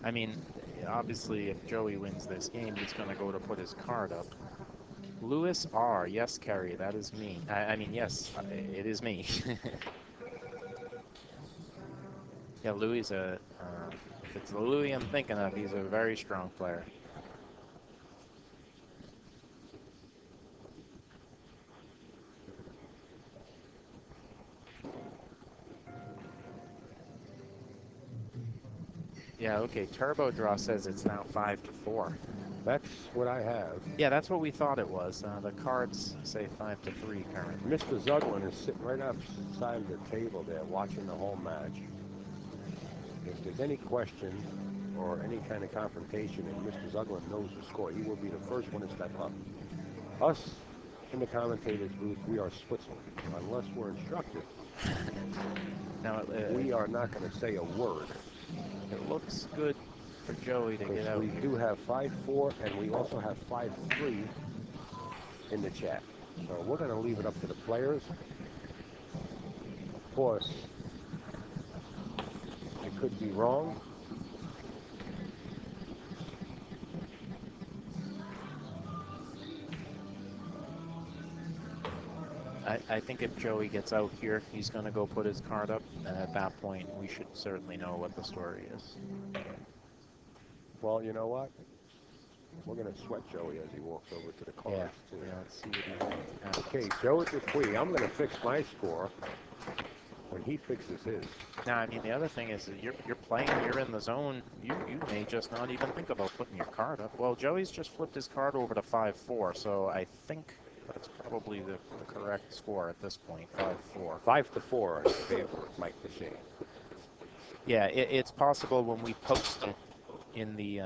I mean, obviously, if Joey wins this game, he's going to go to put his card up. Lewis R. Yes, Kerry, that is me. I mean, yes, it is me. Yeah, Louis is if it's the Louis I'm thinking of, he's a very strong player. Yeah, okay, Turbo Draw says it's now 5-4. That's what I have. Yeah, that's what we thought it was. The cards say 5-3 currently. Mr. Zuglin is sitting right outside of the table there watching the whole match. If there's any question or any kind of confrontation and Mr. Zuglin knows the score, he will be the first one to step up. Us in the commentators booth, we are Switzerland. Unless we're instructed, Now, we are not going to say a word. it looks good for Joey to get out We here. do have 5-4, and we also have 5-3 in the chat. So we're going to leave it up to the players. Of course, it could be wrong. I think if Joey gets out here, he's going to go put his card up, and at that point, we should certainly know what the story is. Well, you know what? We're going to sweat Joey as he walks over to the cards, too. Yeah, let's see what he has. Okay, Joe Dupuis, I'm going to fix my score when he fixes his. Now, I mean, the other thing is that you're playing, you're in the zone. You may just not even think about putting your card up. Well, Joey's just flipped his card over to 5-4, so I think that's probably the correct score at this point, 5-4. 5-4 in favor of Mike Dechaine. Yeah, it's possible when we post it in the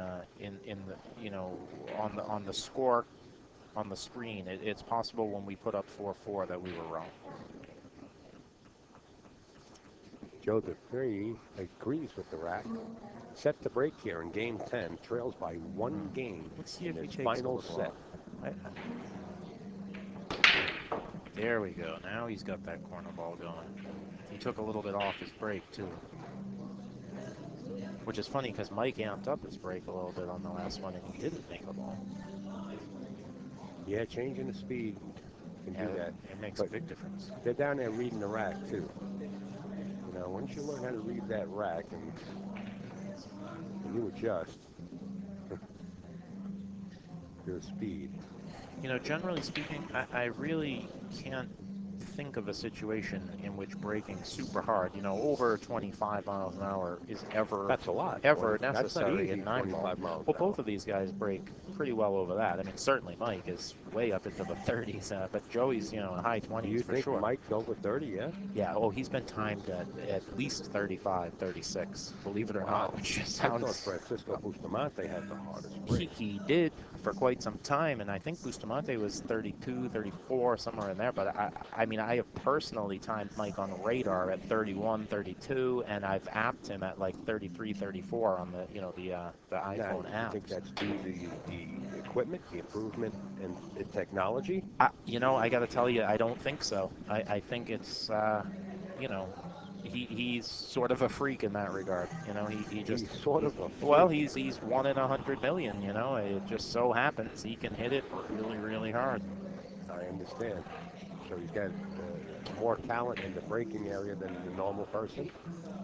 you know, on the score on the screen, it's possible when we put up 4-4 that we were wrong. Joe Dupuis agrees with the rack. Set to break here in game 10, trails by 1 game. Let's see if in he his takes final the set. There we go. Now he's got that corner ball going. He took a little bit off his break, too. Which is funny because Mike amped up his break a little bit on the last one, and he didn't make a ball. Yeah, changing the speed can do that. It makes a big difference. They're down there reading the rack, too. You know, once you learn how to read that rack and you adjust your speed. You know, generally speaking, I really can't think of a situation in which braking super hard, you know, over 25 miles an hour is ever necessary in 9-ball. Well, both of these guys break pretty well over that. I mean, certainly Mike is way up into the 30s, but Joey's, you know, high 20s for sure. Do you think Mike's over 30, yeah? Yeah, oh, he's been timed at least 35, 36, believe it or not, which just sounds... I thought Francisco Bustamante had the hardest break. He did for quite some time, and I think Bustamante was 32, 34, somewhere in there, but I mean, I have personally timed Mike on radar at 31, 32, and I've apped him at like 33, 34 on the, you know, the iPhone app. I think that's due to the equipment, the improvement in the technology. You know, I got to tell you, I don't think so. I think it's, you know, he's sort of a freak in that regard. You know, he just he's sort of a freak. Well, he's 1 in 100 million. You know, it just so happens he can hit it really, really hard. I understand. So he's got more talent in the braking area than the normal person.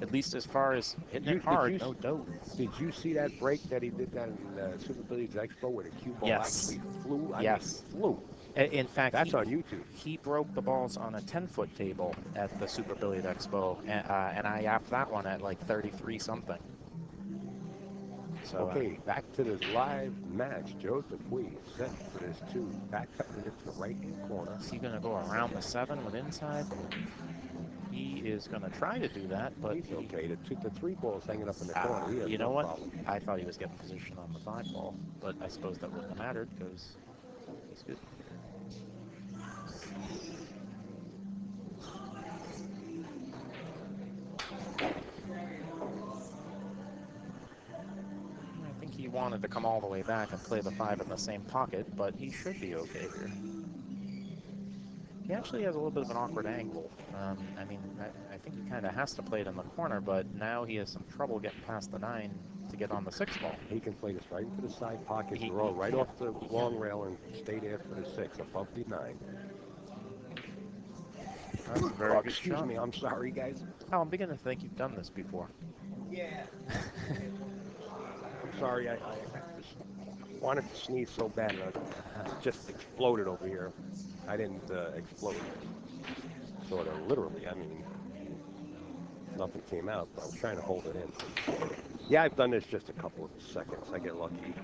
At least as far as hitting it hard, no doubt. Did you see that break that he did down in Super Billiards Expo where the cue ball actually flew? Yes. Flew. In fact, that's on YouTube. He broke the balls on a 10-foot table at the Super Billiard Expo, and I apped that one at like 33 something. So, okay, back to this live match. Joe Dupuis set for this 2. Back cutting it to the right-hand corner. Is he going to go around the 7 with inside? He is going to try to do that, but he's okay. The 3 ball's hanging up in the corner. You know what? Problem. I thought he was getting position on the 5 ball, but I suppose that wouldn't have mattered because he's good. I think he wanted to come all the way back and play the 5 in the same pocket, but he should be okay here. He actually has a little bit of an awkward angle. I mean, I think he kind of has to play it in the corner, but now he has some trouble getting past the 9 to get on the 6 ball. He can play this right into the side pocket, draw right off the long rail, and stay there for the 6 above the 9. That's a very good excuse shot. me, I'm sorry, guys. Oh, I'm beginning to think you've done this before. Yeah. I'm sorry, I just wanted to sneeze so bad, and I just exploded over here. I didn't explode, sort of literally. I mean, nothing came out, but I was trying to hold it in. Yeah, I've done this just a couple of seconds. I get lucky.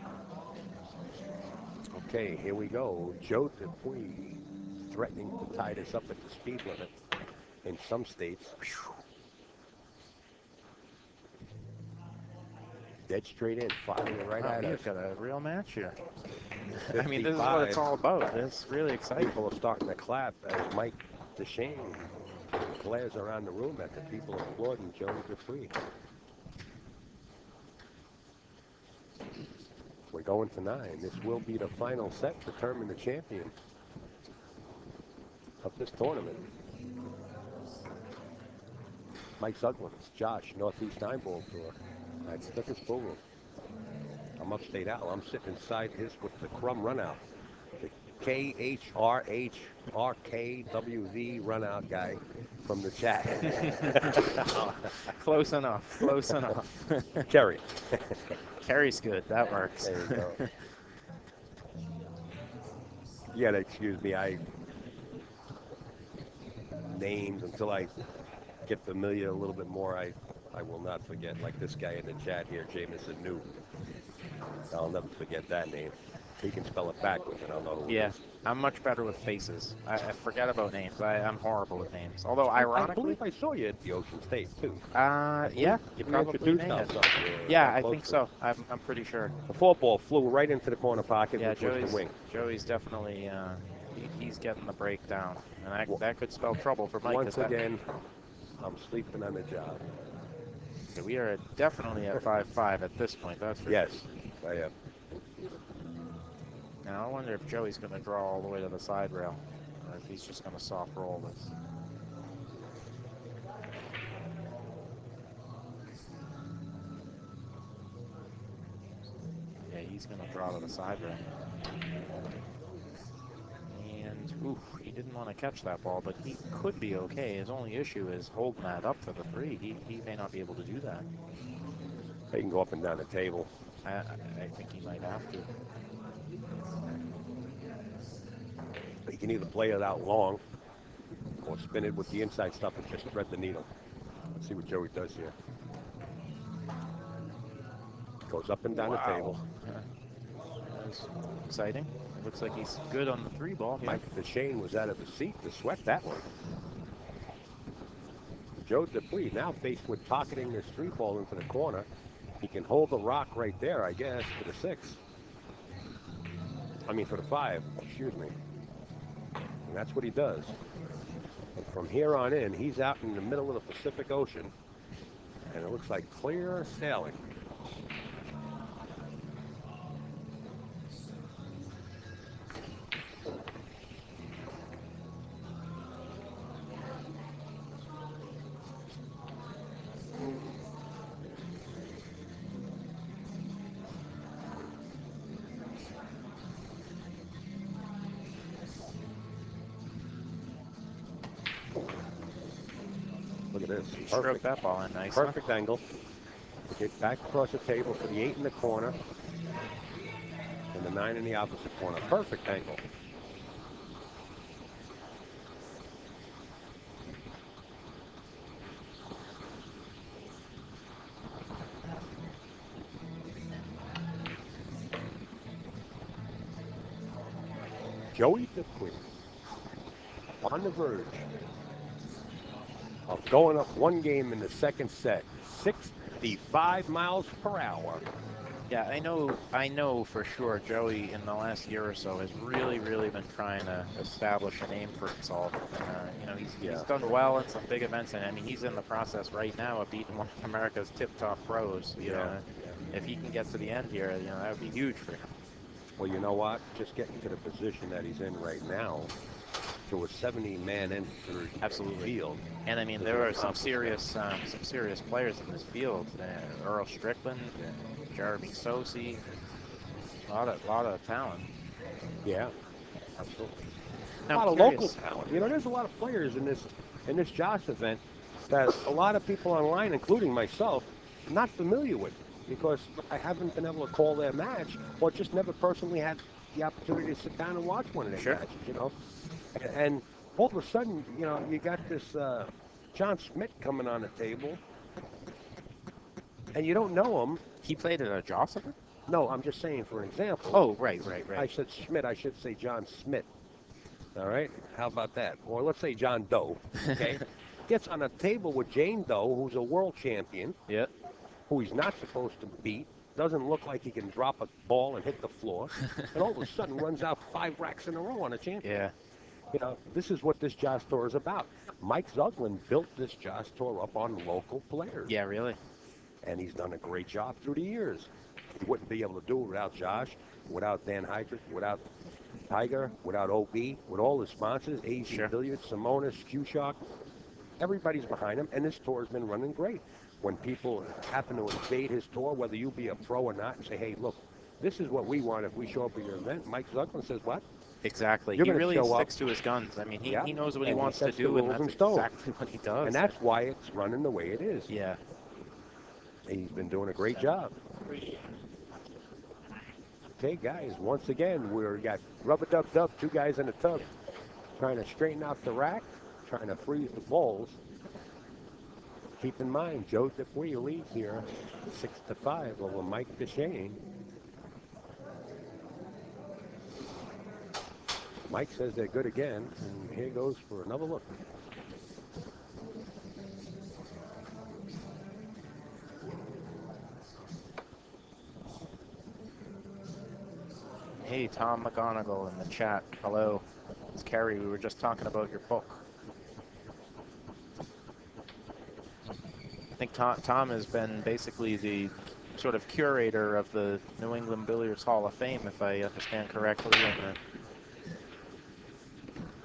Okay, here we go. Joe Dupuis threatening to tie this up at the speed limit in some states. Dead straight in, firing it right at us. We've got a real match here. 55. I mean, this is what it's all about. It's really exciting. People are starting to clap as Mike Dechaine glares around the room at the people applauding Joe Dupuis. We're going to 9. This will be the final set to determine the champion of this tournament. Mike Suglin's Josh, Northeast 9 Ball Tour at Snookers Pool Room. I'm upstate Al. I'm sitting inside his with the Crumb Runout. The KHRHRKWV Runout guy from the chat. Close enough. Close enough. Kerry. Kerry's good. That works. There you go. You gotta excuse me. Names until I get familiar a little bit more. I will not forget. Like this guy in the chat here, Jameson New. I'll never forget that name. He can spell it backwards, and I'll know who it is. I'm much better with faces. I forget about names. I'm horrible with names. Although, ironically, I believe I saw you at the Ocean State too. Yeah, you probably may have. Yeah, I think so. I'm pretty sure. The football flew right into the corner pocket, which was the wing. Joey's definitely he's getting the breakdown, and that could spell trouble for Mike. Once again, I'm sleeping on the job. So we are definitely at 5-5 at this point. That's for yes, I am. Now I wonder if Joey's going to draw all the way to the side rail, or if he's just going to soft roll this. Yeah, he's going to draw to the side rail. And, oof, he didn't want to catch that ball, but he could be okay. His only issue is holding that up to the 3. He may not be able to do that. He can go up and down the table. I think he might have to. You can either play it out long or spin it with the inside stuff and just thread the needle. Let's see what Joey does here. Goes up and down the table. That's exciting. It looks like he's good on the 3 ball here. Mike Dechaine was out of his seat to sweat that one. Joe Dupuis now faced with pocketing this 3 ball into the corner. He can hold the rock right there, I guess, for the 6. I mean, for the 5, excuse me. And that's what he does. And from here on in, he's out in the middle of the Pacific Ocean. And it looks like clear sailing. Look at this. He stroked that ball in nice. Perfect angle. Get back across the table for the 8 in the corner. And the 9 in the opposite corner. Perfect angle. Joey Dupuis on the verge of going up 1 game in the second set. 65 miles per hour. Yeah, I know for sure Joey in the last year or so has really been trying to establish a name for himself. He's done well in some big events, and I mean he's in the process right now of beating one of America's tip-top pros. You know, if he can get to the end here, that would be huge for him. Well, you know what? Just getting to the position that he's in right now, to a 70-man entered field. And I mean, there are some serious players in this field. Earl Strickland, Jeremy Sosi, a lot of talent. Yeah, absolutely. Now, a lot of local talent. There's a lot of players in this Josh event that a lot of people online, including myself, not familiar with, because I haven't been able to call their match, or just never personally had the opportunity to sit down and watch one of their matches. And all of a sudden, you got this John Smith coming on the table, and you don't know him. He played at a Jocelyn? No, I'm just saying for an example. Oh, right. I said Schmidt. I should say John Smith. All right? How about that? Or let's say John Doe. Okay? Gets on a table with Jane Doe, who's a world champion, Yep. who he's not supposed to beat. Doesn't look like he can drop a ball and hit the floor. And all of a sudden runs out 5 racks in a row on a champion. Yeah. You know, this is what this Joss Tour is about. Mike Zuglin built this Joss Tour up on local players. Yeah, really. And he's done a great job through the years. He wouldn't be able to do it without Josh, without Dan Heydrich, without Tiger, without OB, with all his sponsors, AZ Sure. Billiard, Simonis, Q-Shock. Everybody's behind him, and this tour's been running great. When people happen to invade his tour, whether you be a pro or not, and say, hey, look, this is what we want if we show up at your event, Mike Zuglin says, what? Exactly. You're He gonna really show sticks up. to his guns. I mean, he, Yeah. he knows what he And wants to sets the do, and rules that's in stone. exactly what he does. And that's why it's running the way it is. Yeah. He's been doing a great job. Okay, guys, once again, we got rub-a-dub-dub, 2 guys in a tub, trying to straighten out the rack, trying to freeze the balls. Keep in mind, Joe Dupuis leads here 6-5 over Mike Dechaine. Mike says they're good again, and here goes for another look. Hey, Tom McGonigal in the chat. Hello. It's Kerry. We were just talking about your book. I think Tom has been basically the sort of curator of the New England Billiards Hall of Fame, if I understand correctly, and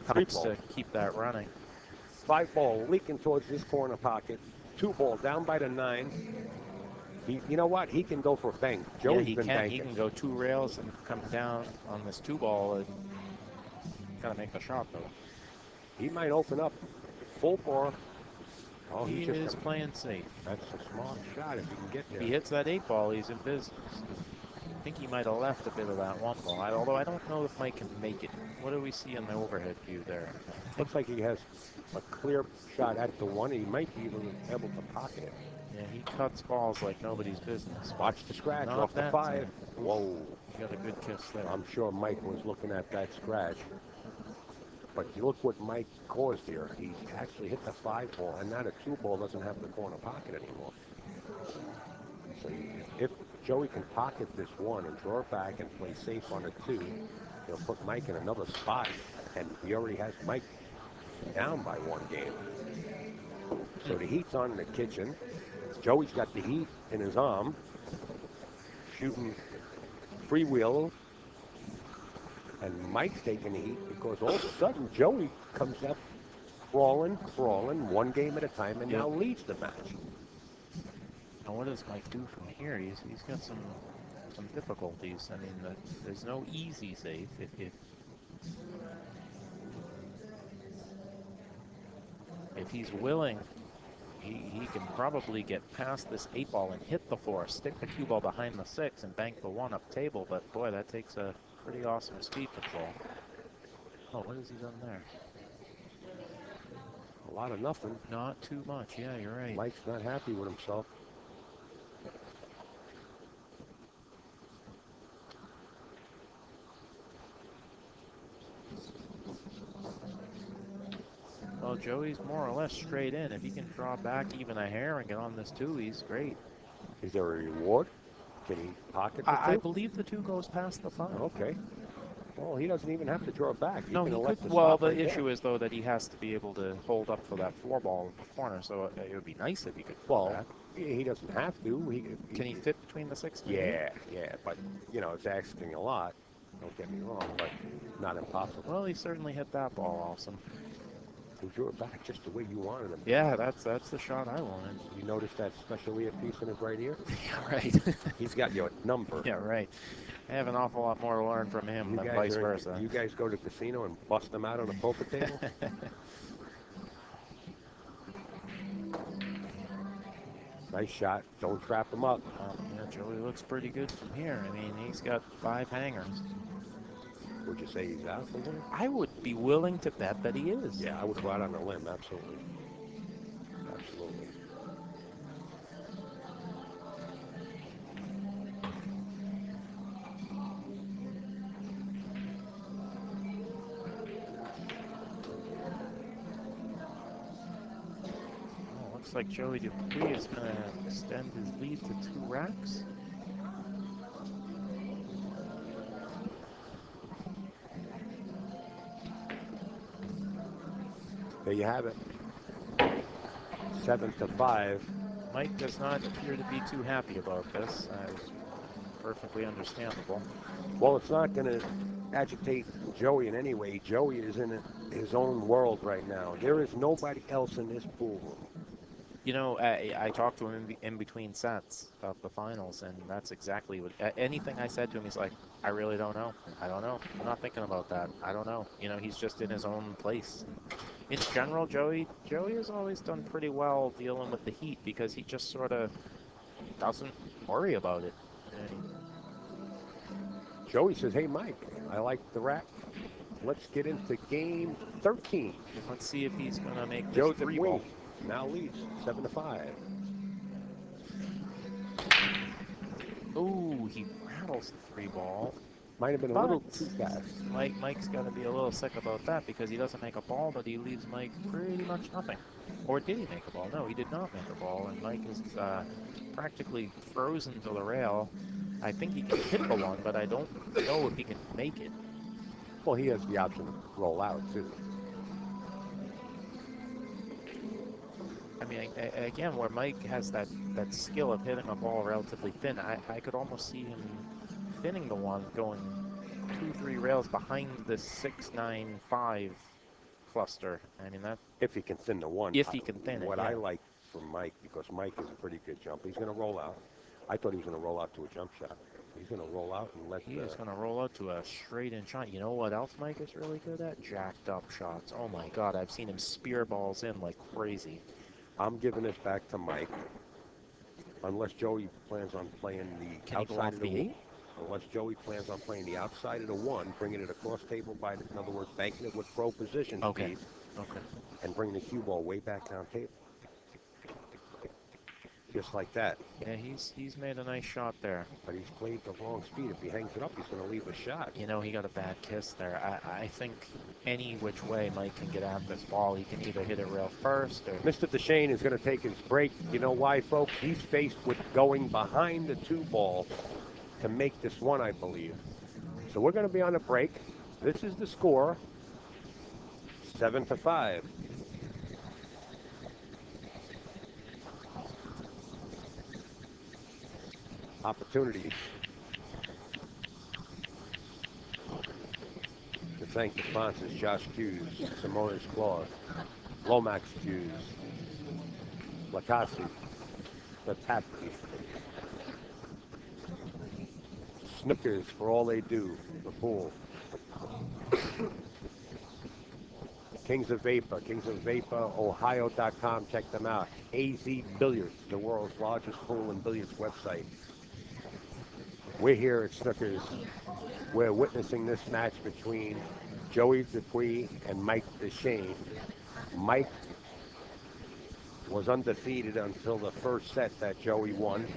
helps to keep that running. 5 ball leaking towards this corner pocket. 2 ball down by the 9. You know what? He can go for a bank. Joey's been banking. He can go 2 rails and come down on this 2 ball and kind of make the shot, though. He might open up full bore. Oh, he is playing safe. That's a smart shot if he can get there. If he hits that 8 ball, he's in business. I think he might have left a bit of that 1 ball, although I don't know if Mike can make it. What do we see in the overhead view there? Looks like he has a clear shot at the 1. He might be able to pocket it. Yeah, he cuts balls like nobody's business. Watch the scratch Not off the 5. time. Whoa. He got a good kiss there. I'm sure Mike was looking at that scratch. But you look what Mike caused here. He actually hit the 5 ball, and now the 2 ball doesn't have the corner pocket anymore. So if Joey can pocket this 1 and draw it back and play safe on a 2, he'll put Mike in another spot, and he already has Mike down by 1 game. So the heat's on in the kitchen. Joey's got the heat in his arm, shooting freewheel, and Mike's taking the heat because all of a sudden Joey comes up crawling, 1 game at a time, and now leads the match. Now what does Mike do from here? He's got some difficulties. I mean, there's no easy safe. If he's willing, he can probably get past this 8 ball and hit the 4, stick the cue ball behind the 6, and bank the 1 up table. But boy, that takes a pretty awesome speed control. Oh, what has he done there? A lot of nothing. Not too much. Yeah, you're right. Mike's not happy with himself. Well, Joey's more or less straight in. If he can draw back even a hair and get on this 2, he's great. Is there a reward? Can he pocket the 2? I believe the 2 goes past the 5. Okay. Well, he doesn't even have to draw back. No, he could. Well, the issue is, though, that he has to be able to hold up for that 4 ball in the corner, so it would be nice if he could draw back. He doesn't have to. Can he fit between the 6 and the 8? Yeah, but, you know, it's asking a lot. Don't get me wrong, but not impossible. Well, he certainly hit that ball awesome. He drew it back just the way you wanted him. Yeah, that's the shot I wanted. You notice that special earpiece in his right ear? Yeah, right. He's got your number. Yeah, right. I have an awful lot more to learn from him than vice versa. You guys go to the casino and bust them out on the poker table? Nice shot. Don't trap him up. Yeah, Joey looks pretty good from here. I mean, he's got 5 hangers. Would you say he's out from here? I would be willing to bet that he is. Yeah, I would go out on a limb, absolutely. Absolutely. looks like Joey Dupuis is going to extend his lead to 2 racks. There you have it. 7-5. Mike does not appear to be too happy about this. Perfectly understandable. Well, it's not going to agitate Joey in any way. Joey is in his own world right now. There is nobody else in this pool room. You know, I talked to him in between sets of the finals, and that's exactly what, anything I said to him, he's like, I really don't know. I don't know. I'm not thinking about that. I don't know. You know, he's just in his own place. In general, Joey has always done pretty well dealing with the heat because he just sort of doesn't worry about it. And Joey says, hey, Mike, I like the rack. Let's get into game 13. Let's see if he's going to make this Joe 3 Dupuis ball. now leads 7-5. Ooh, he rattles the 3 ball. Might have been a little too fast. Mike's got to be a little sick about that because he doesn't make a ball, but he leaves Mike pretty much nothing. Or did he make a ball? No, he did not make a ball, and Mike is practically frozen to the rail. I think he can hit the one, but I don't know if he can make it. Well, he has the option to roll out, too. I mean, again, where Mike has that skill of hitting a ball relatively thin, I could almost see him thinning the one, going 2-3 rails behind the 6-9-5 cluster. I mean, that... If he can thin the one. If he can thin it, What yeah. I like from Mike, because Mike is a pretty good jumper, he's going to roll out. I thought he was going to roll out to a jump shot. He's going to roll out and let He is going to roll out to a straight-in shot. You know what else Mike is really good at? Jacked up shots. Oh, my God. I've seen him spear balls in like crazy. I'm giving this back to Mike. Unless Joey plans on playing the outside of the 8? Unless Joey plans on playing the outside of the 1, bringing it across table by, in other words, banking it with pro position speed. Okay. And bringing the cue ball way back down table. Just like that. Yeah, he's made a nice shot there. But he's played the wrong speed. If he hangs it up, he's going to leave a shot. You know, he got a bad kiss there. I think any which way Mike can get at this ball, he can either hit it rail first or... Mr. Dechaine is going to take his break. You know why, folks? He's faced with going behind the 2 ball to make this 1, I believe. So we're going to be on a break. This is the score. 7-5. Opportunity to thank the sponsors: Josh Hughes, Simonis Claus, Lomax Hughes, Lacassi, Latapki, Snookers for all they do, the pool. Kings of Vapor, KingsofVaporOhio.com. Check them out. AZ Billiards, the world's largest pool and billiards website. We're here at Snookers. We're witnessing this match between Joey Dupuis and Mike Dechaine. Mike was undefeated until the first set that Joey won.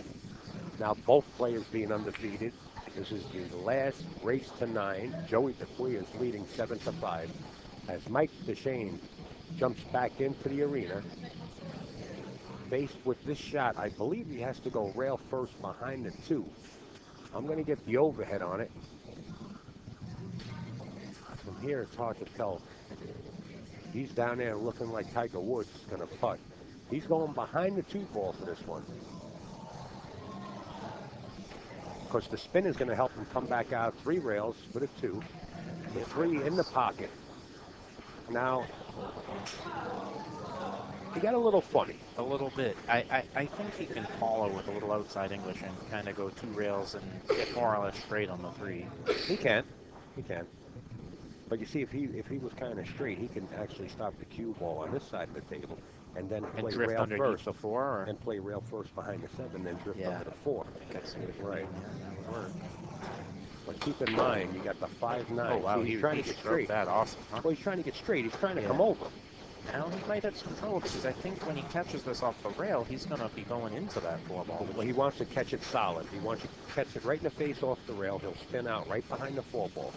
Now both players being undefeated. This is the last race to 9. Joey Dupuis is leading 7-5. As Mike Dechaine jumps back into the arena, faced with this shot, I believe he has to go rail first behind the 2. I'm going to get the overhead on it. From here, it's hard to tell. He's down there looking like Tiger Woods is going to putt. He's going behind the 2 ball for this one. Because the spin is going to help him come back out 3 rails with a 2. The 3 in the pocket. Now, he got a little funny. A little bit. I think he can follow with a little outside English and kind of go 2 rails and get more or less straight on the 3. He can. But you see, if he was kind of straight, he can actually stop the cue ball on this side of the table and then play drift rail underneath first. the 4? Or? And play rail first behind the 7, then drift under the 4. I think I see it. Right. Yeah, that would work. But keep in mind, you got the 5-9. Oh, wow. See, he's trying to get straight. That awesome, huh? Well, he's trying to get straight. He's trying to come over. Now he might have some trouble because I think when he catches this off the rail, he's going to be going into that 4 ball. Well, he wants to catch it solid. He wants to catch it right in the face off the rail. He'll spin out right behind the 4 ball.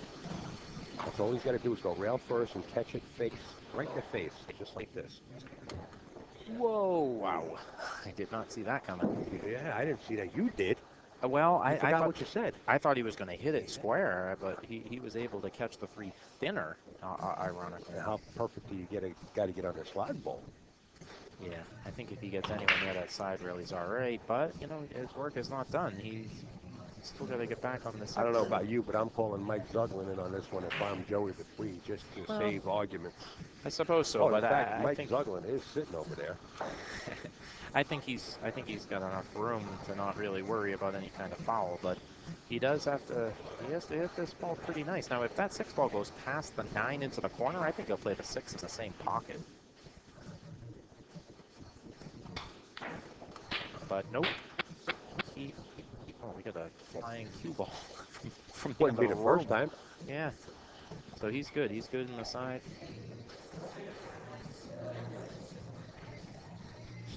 That's all he's got to do is go rail first and catch it face right in the face, just like this. Whoa. Wow. I did not see that coming. Yeah, I didn't see that. You did. Well, I I forgot thought what you said. I thought he was going to hit it square, but he was able to catch the three thinner, ironically. And how perfect do you got to get on the slide ball? Yeah, I think if he gets anywhere near that side rail, he's all right. But, you know, his work is not done. He's still got to get back on the second. I don't know about you, but I'm calling Mike Zuglin in on this one if I'm Joey Dupuis, just to save arguments. I suppose so, Oh, but in fact, I Mike think Zuglin is sitting over there. I think he's got enough room to not really worry about any kind of foul, but he has to hit this ball pretty nice. Now, if that 6 ball goes past the 9 into the corner, I think he'll play the 6 in the same pocket. But nope. We got a flying cue ball from the Wouldn't be the first time. Yeah. So he's good. He's good in the side.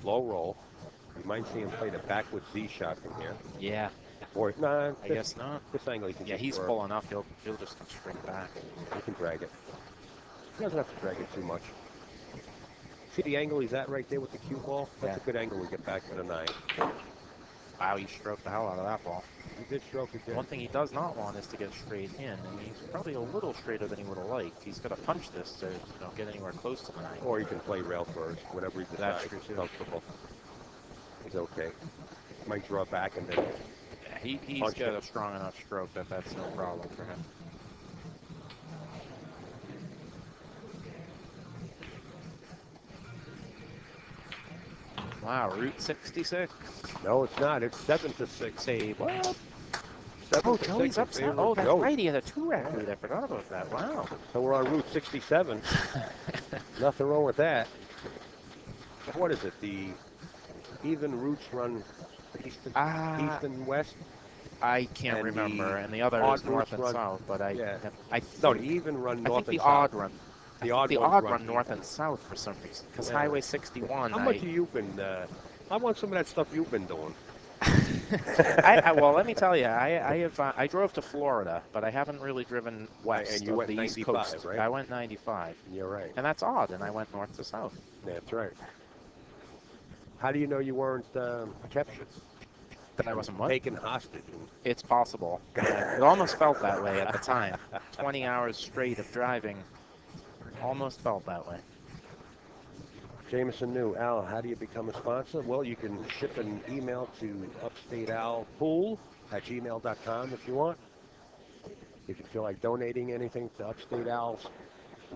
Slow roll. You might see him play the backwards Z shot from here. Yeah. Or nah, I guess not. This angle he can. Yeah, he's full enough. He'll just come straight back. He can drag it. He doesn't have to drag it too much. See the angle he's at right there with the cue ball? That's a good angle to get back to the 9. Wow, he stroked the hell out of that ball. He did stroke it. One thing he does not want is to get straight in, and he's probably a little straighter than he would have liked. He's got to punch this to get anywhere close to the 9. Or he can play rail first, whatever he decides is comfortable. He's okay. Might draw back and then. Yeah, he's got a strong enough stroke that's no problem for him. Wow, Route 66. No, it's not. It's 7-6. Say what? Oh, Joey's upset. Oh, that's right. He had a 2-rack lead. I forgot about that. Wow. So we're on Route 67. Nothing wrong with that. What is it? The even routes run east and west? I can't remember. And the other is north and south. But no, the even run north and south. Odd run. The odd run north and south for some reason. Because Highway 61. How much have you been? I want some of that stuff you've been doing. Well, let me tell you, I drove to Florida, but I haven't really driven west and you went the 95, East Coast. Right? I went 95. You're right. And that's odd, and I went north to south. That's right. How do you know you weren't captured? That I wasn't what? Taken hostage. It's possible. It almost felt that way at the time. 20 hours straight of driving almost felt that way. Jameson New, Al, how do you become a sponsor? Well, you can ship an email to upstatealpool@gmail.com if you want. If you feel like donating anything to Upstate Al's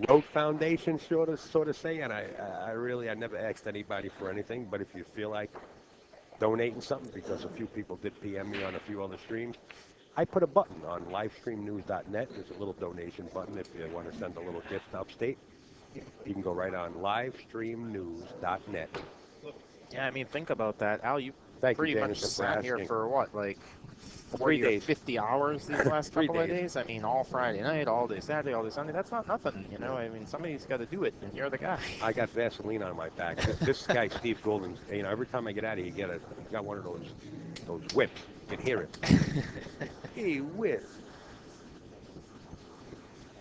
Rhode Foundation, sort of say, and I never asked anybody for anything, but if you feel like donating something, because a few people did PM me on a few other streams, I put a button on livestreamnews.net. There's a little donation button if you want to send a little gift to Upstate. You can go right on livestreamnews.net. Yeah, I mean, think about that. Al, you pretty much sat here for what, like 3 days. 50 hours these last couple of days? I mean, all Friday night, all day Saturday, all day Sunday. That's not nothing, you know? I mean, somebody's got to do it, and you're the guy. I got Vaseline on my back. This guy, Steve Golden, every time I get out of here, he got one of those whips. You can hear it. Hey, whip.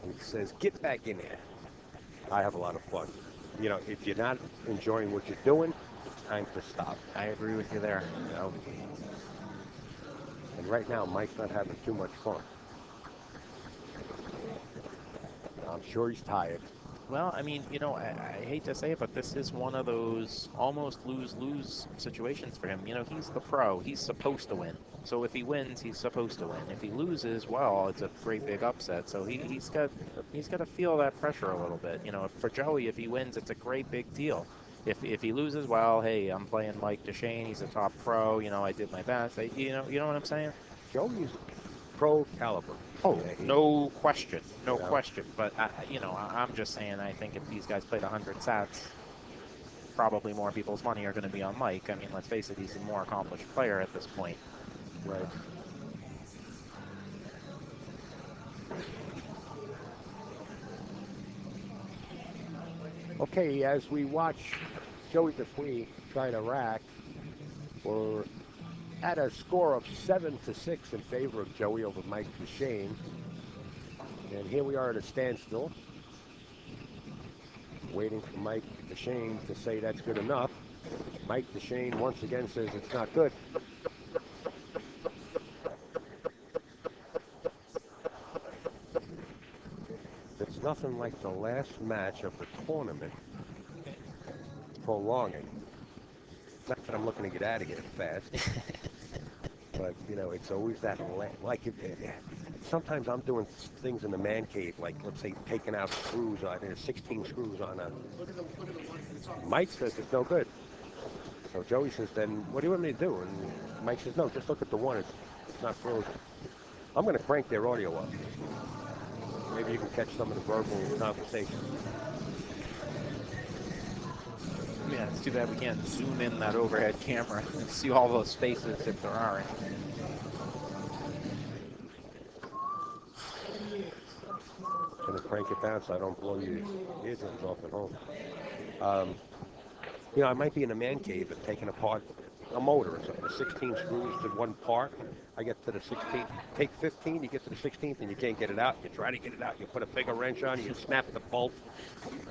He says, get back in there. I have a lot of fun. You know, if you're not enjoying what you're doing, it's time to stop. I agree with you there. You know? And right now, Mike's not having too much fun. I'm sure he's tired. Well, I mean, you know, I hate to say it, but this is one of those almost lose-lose situations for him. You know, he's the pro. He's supposed to win. So if he wins, he's supposed to win. If he loses, well, it's a great big upset. So he's got to feel that pressure a little bit. You know, for Joey, if he wins, it's a great big deal. If he loses, well, hey, I'm playing Mike Dechaine. He's a top pro. You know, I did my best. You know what I'm saying? Joey's pro caliber. Oh, no question, no question. But I'm just saying, I think if these guys played 100 sets, probably more people's money are going to be on Mike. I mean, let's face it, he's a more accomplished player at this point. Right. Okay, as we watch Joey Dupuis try to rack, we're at a score of 7-6 in favor of Joey over Mike Dechaine. And here we are at a standstill, waiting for Mike Dechaine to say that's good enough. Mike Dechaine once again says it's not good. It's nothing like the last match of the tournament prolonging. Not that I'm looking to get out of here fast, but you know, it's always that sometimes I'm doing things in the man cave, like let's say taking out screws. There's 16 screws on a. Mike says it's no good. So Joey says, then what do you want me to do? And Mike says, no, just look at the one. It's not frozen. I'm going to crank their audio up. Maybe you can catch some of the verbal conversation. Yeah, it's too bad we can't zoom in that overhead camera and see all those spaces if there are any. Going to crank it down so I don't blow your eardrums off at home. You know, I might be in a man cave and taking apart a motor or something. 16 screws to one part. I get to the 16th. Take 15, you get to the 16th, and you can't get it out. You try to get it out. You put a bigger wrench on, you snap the bolt.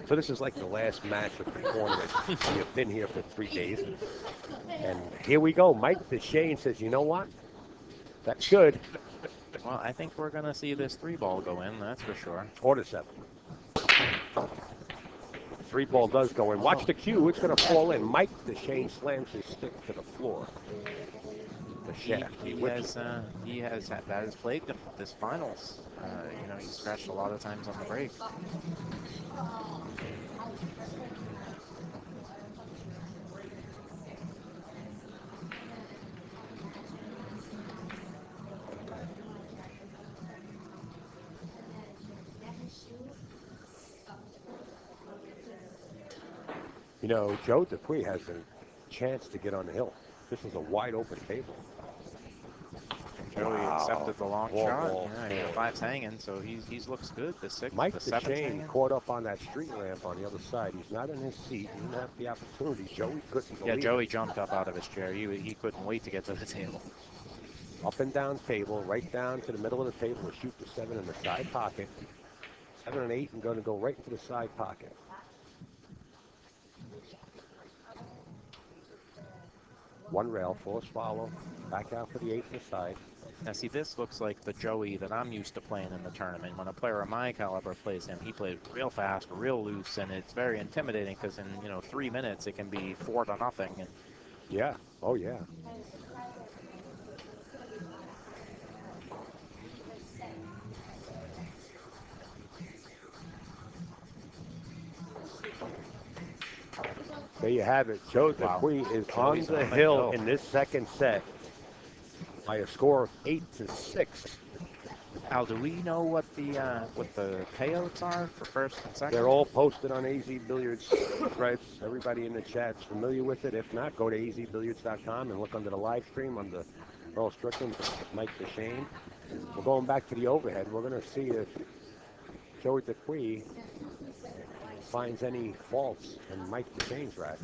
So this is like the last match of the tournament. You've been here for 3 days. And here we go. Mike Dechaine says, you know what? That's good. Well, I think we're going to see this 3-ball go in, that's for sure. Or the 7. 3-ball does go in. Watch the cue. It's going to fall in. Mike Dechaine slams his stick to the floor. The shaft. He has that has plagued him this finals. You know, he scratched a lot of times on the break. You know, Joe Dupuis has a chance to get on the hill. This is a wide open table. Joey accepted the long shot. Wall. Yeah, the 5's hanging, so he's looks good. The 6, Mike the 7's hanging. caught up on that street lamp on the other side. He's not in his seat. He didn't have the opportunity. Joey couldn't believe Joey it. jumped up out of his chair. He couldn't wait to get to the table. Up and down table, right down to the middle of the table to shoot the 7 in the side pocket. 7 and 8 and going to go right into the side pocket. One rail, force follow, back out for the 8 in the side. Now see, this looks like the Joey that I'm used to playing in the tournament. When a player of my caliber plays him, he plays real fast, real loose, and it's very intimidating because in 3 minutes it can be 4-0. And yeah, oh yeah. There you have it. Joe Dupuis is on the hill in this second set by a score of 8-6. Al, do we know what the payouts are for first and second? They're all posted on AZ Billiards threads. Everybody in the chat's familiar with it. If not, go to azbilliards.com and look under the live stream under Earl Strickland, Mike Dechaine. We're going back to the overhead. We're going to see if Joey Dupuis finds any faults in Mike Dechaine's rack.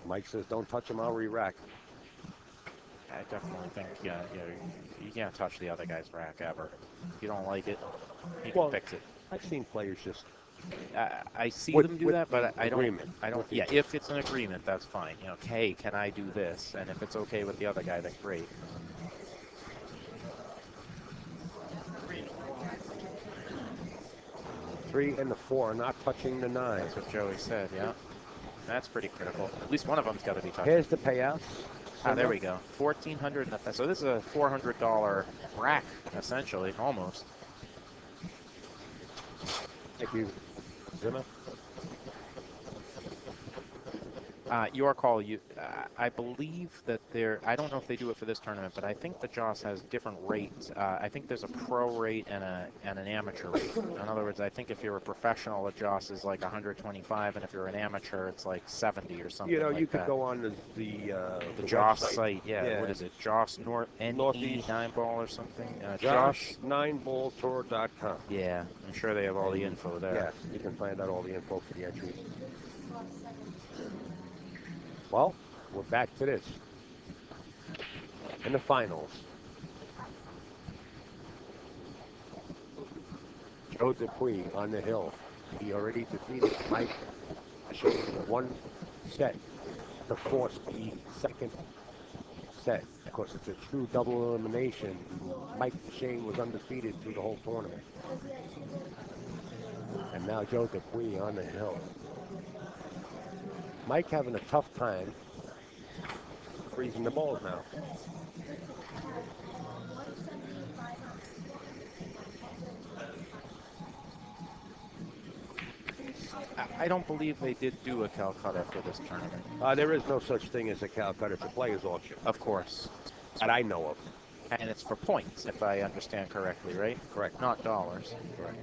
Mike says, don't touch him, I'll re-rack. I definitely think, you can't touch the other guy's rack ever. If you don't like it, you can fix it. I've seen players just... I see them do that, but I don't... Yeah, if it's an agreement, that's fine. Hey, can I do this? And if it's okay with the other guy, then great. 3 and the 4 are not touching the 9. That's what Joey said, yeah. That's pretty critical. At least one of them's got to be touched. Here's the payouts. There we go. $1,400. So this is a $400 rack, essentially, almost. Thank you, Zimmer. Your call. I believe that I don't know if they do it for this tournament, but I think the Joss has different rates. I think there's a pro rate and an amateur rate. In other words, I think if you're a professional, the Joss is like 125, and if you're an amateur, it's like 70 or something. You could go on the Joss website. site. Yeah. What is it? Joss Northeast 9-ball or something. Josh9balltour.com. Yeah, I'm sure they have all the info there. Yes, you can find out all the info for the entries. Well, we're back to this. In the finals. Joe Dupuis on the hill. He already defeated Mike Dechaine in one set to force the second set. Of course, it's a true double elimination. Mike Dechaine was undefeated through the whole tournament. And now Joe Dupuis on the hill. Mike having a tough time freezing the balls now. I don't believe they did do a Calcutta for this tournament. There is no such thing as a Calcutta. It's a players' auction. Of course. That I know of. And it's for points, if I understand correctly, right? Correct. Not dollars. Correct.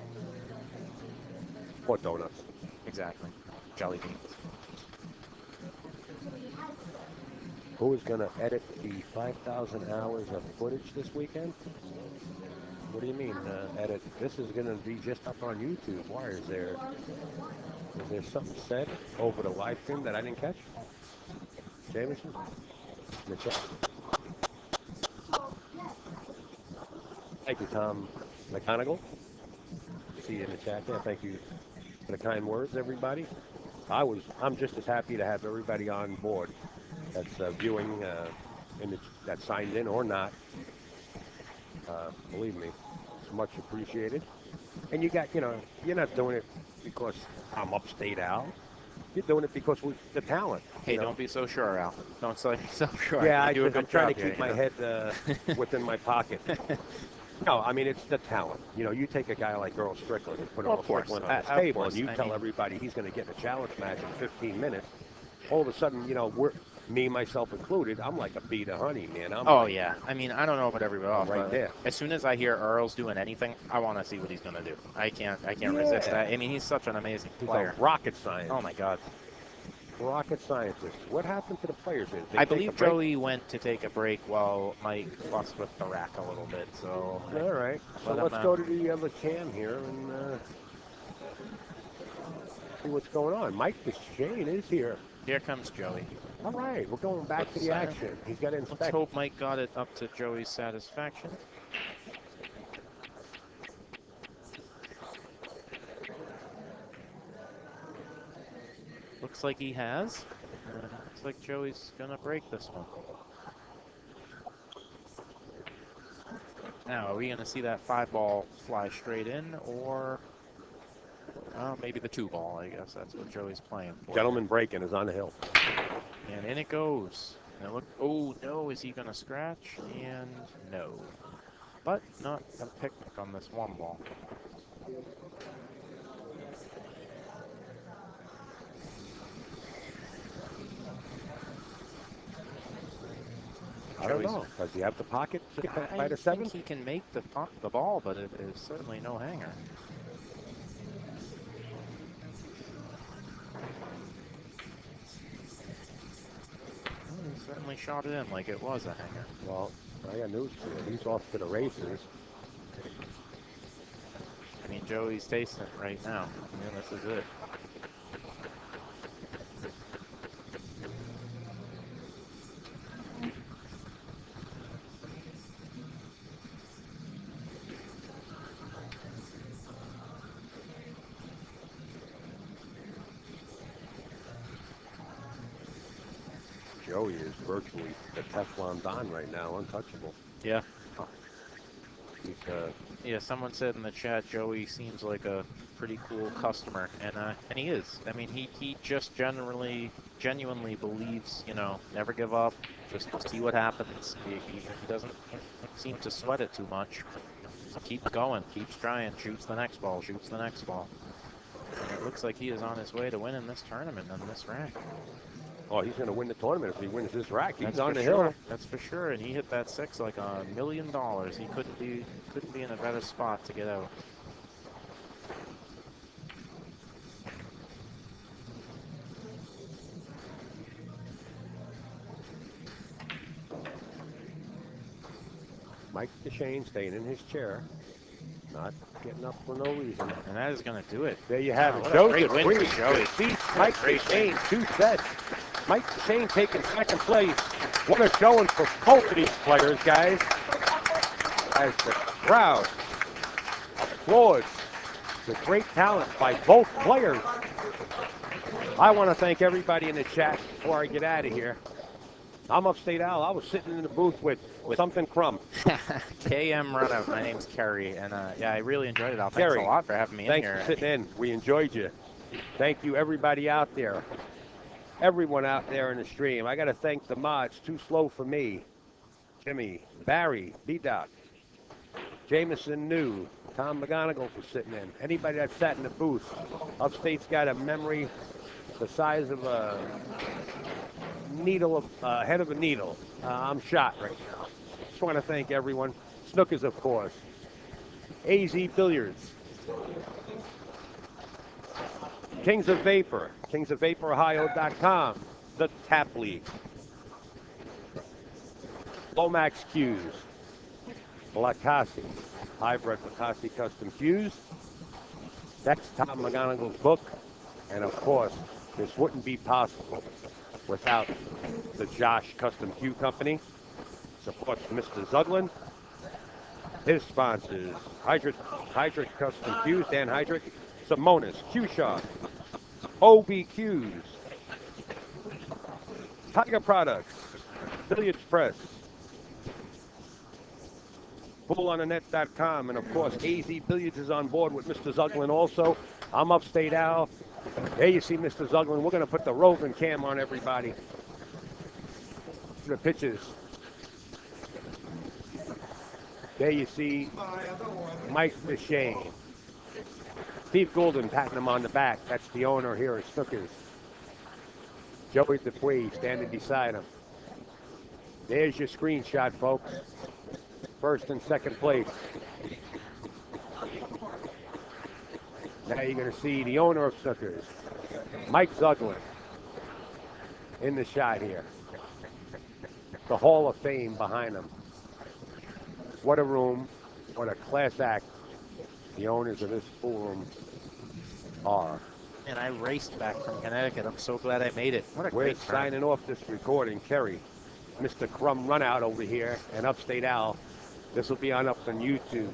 Or donuts. Exactly. Jelly beans. Who is going to edit the 5,000 hours of footage this weekend? What do you mean, edit? This is going to be just up on YouTube. Why is there something said over the live stream that I didn't catch? Jameson? In the chat. Thank you, Tom McGonigal. See you in the chat there. Thank you for the kind words, everybody. I'm just as happy to have everybody on board that's viewing that signed in or not. Believe me, it's much appreciated. And you're not doing it because I'm upstate Al. You're doing it because we're the talent. Hey, don't be so sure, Al. Don't say so sure. Yeah, I'm trying to keep my head within my pocket. No, I mean, it's the talent. You take a guy like Earl Strickland and put Earl Strickland on the table, and you tell everybody he's going to get in a challenge match in 15 minutes. All of a sudden, me, myself included, I'm like a bee to honey, man. Yeah. I mean, I don't know about everybody else, right there. As soon as I hear Earl's doing anything, I want to see what he's going to do. I can't resist that. I mean, he's such an amazing player. He's a rocket scientist. Oh, my God. Rocket scientist. What happened to the players? I believe Joey went to take a break while Mike fussed with the rack a little bit. So all right. So let's go to the other cam here and see what's going on. Mike Dechaine is here. Here comes Joey. All right, we're going back to the action. He's got to inspect. Let's hope Mike got it up to Joey's satisfaction. Looks like he has. Looks like Joey's going to break this one. Now, are we going to see that 5-ball fly straight in, or maybe the 2-ball, I guess. That's what Joey's playing for. Gentleman breaking is on the hill. And in it goes. Now look, oh no, is he going to scratch? And no. But not a picnic on this 1-ball. I don't know. Does he have the pocket by the 7? I think he can make the ball, but it is certainly no hanger. Well, he certainly shot it in like it was a hanger. Well, I got news for you. He's off to the races. I mean, Joey's tasting it right now. I mean, this is it. Joey is virtually the Teflon Don right now, untouchable. Yeah. He's, yeah, someone said in the chat, Joey seems like a pretty cool customer, and he is. I mean, he just genuinely believes, never give up, just see what happens. He doesn't seem to sweat it too much. Keeps going, keeps trying, shoots the next ball, shoots the next ball. And it looks like he is on his way to winning this tournament on this rack. Oh, he's going to win the tournament if he wins this rack. He's on the hill. hill. That's for sure. And he hit that 6 like $1 million. He couldn't be in a better spot to get out. Mike Dechaine staying in his chair. Not getting up for no reason. And that is going to do it. There you have it. Joey beats Mike Dechaine 2 sets. Mike Dechaine taking second place. What a showing for both of these players, guys. As the crowd applauds The great talent by both players. I want to thank everybody in the chat before I get out of here. I'm Upstate Al. I was sitting in the booth with something crumb. KM Runout. My name's Kerry, and yeah, I really enjoyed it. Al. Thanks Kerry, a lot for having me in here. Thanks for sitting in. We enjoyed you. Thank you, everybody out there. Everyone out there in the stream. I got to thank the mods. Too slow for me. Jimmy, Barry, B-Doc, Jameson New, Tom McGonigal for sitting in. Anybody that sat in the booth. Upstate's got a memory the size of a needle, head of a needle. I'm shot right now. Just want to thank everyone. Snookers, of course. AZ Billiards. Kings of Vapor. KingsofVaporOhio.com. The Tap League. Lomax Cues. Blacassi. Hybrid Blacassi Custom Cues. That's Tom McGonigal's book. And of course, this wouldn't be possible without the Josh Custom Cue Company. Supports Mr. Zuglin. His sponsors, Hydric Custom Cues, Dan Hydric, Simonis, Q-Shot, OBQs, Tiger Products, Billiards Press, BullOnTheNet.com, and of course, AZ Billiards is on board with Mr. Zuglin also. I'm Upstate Al. There you see Mr. Zuglin. We're going to put the roving cam on everybody. The pitches. There you see Mike Dechaine. Steve Goulden patting him on the back. That's the owner here at Snookers. Joey Dupuis standing beside him. There's your screenshot, folks. First and second place. Now you're going to see the owner of Snookers, Mike Zuglin, in the shot here. The Hall of Fame behind him. What a room. What a class act the owners of this pool room are. And I raced back from Connecticut. I'm so glad I made it. What a We're great time. signing off this recording. Kerry, Mr. Crumb Runout over here, and Upstate Al. This will be on YouTube.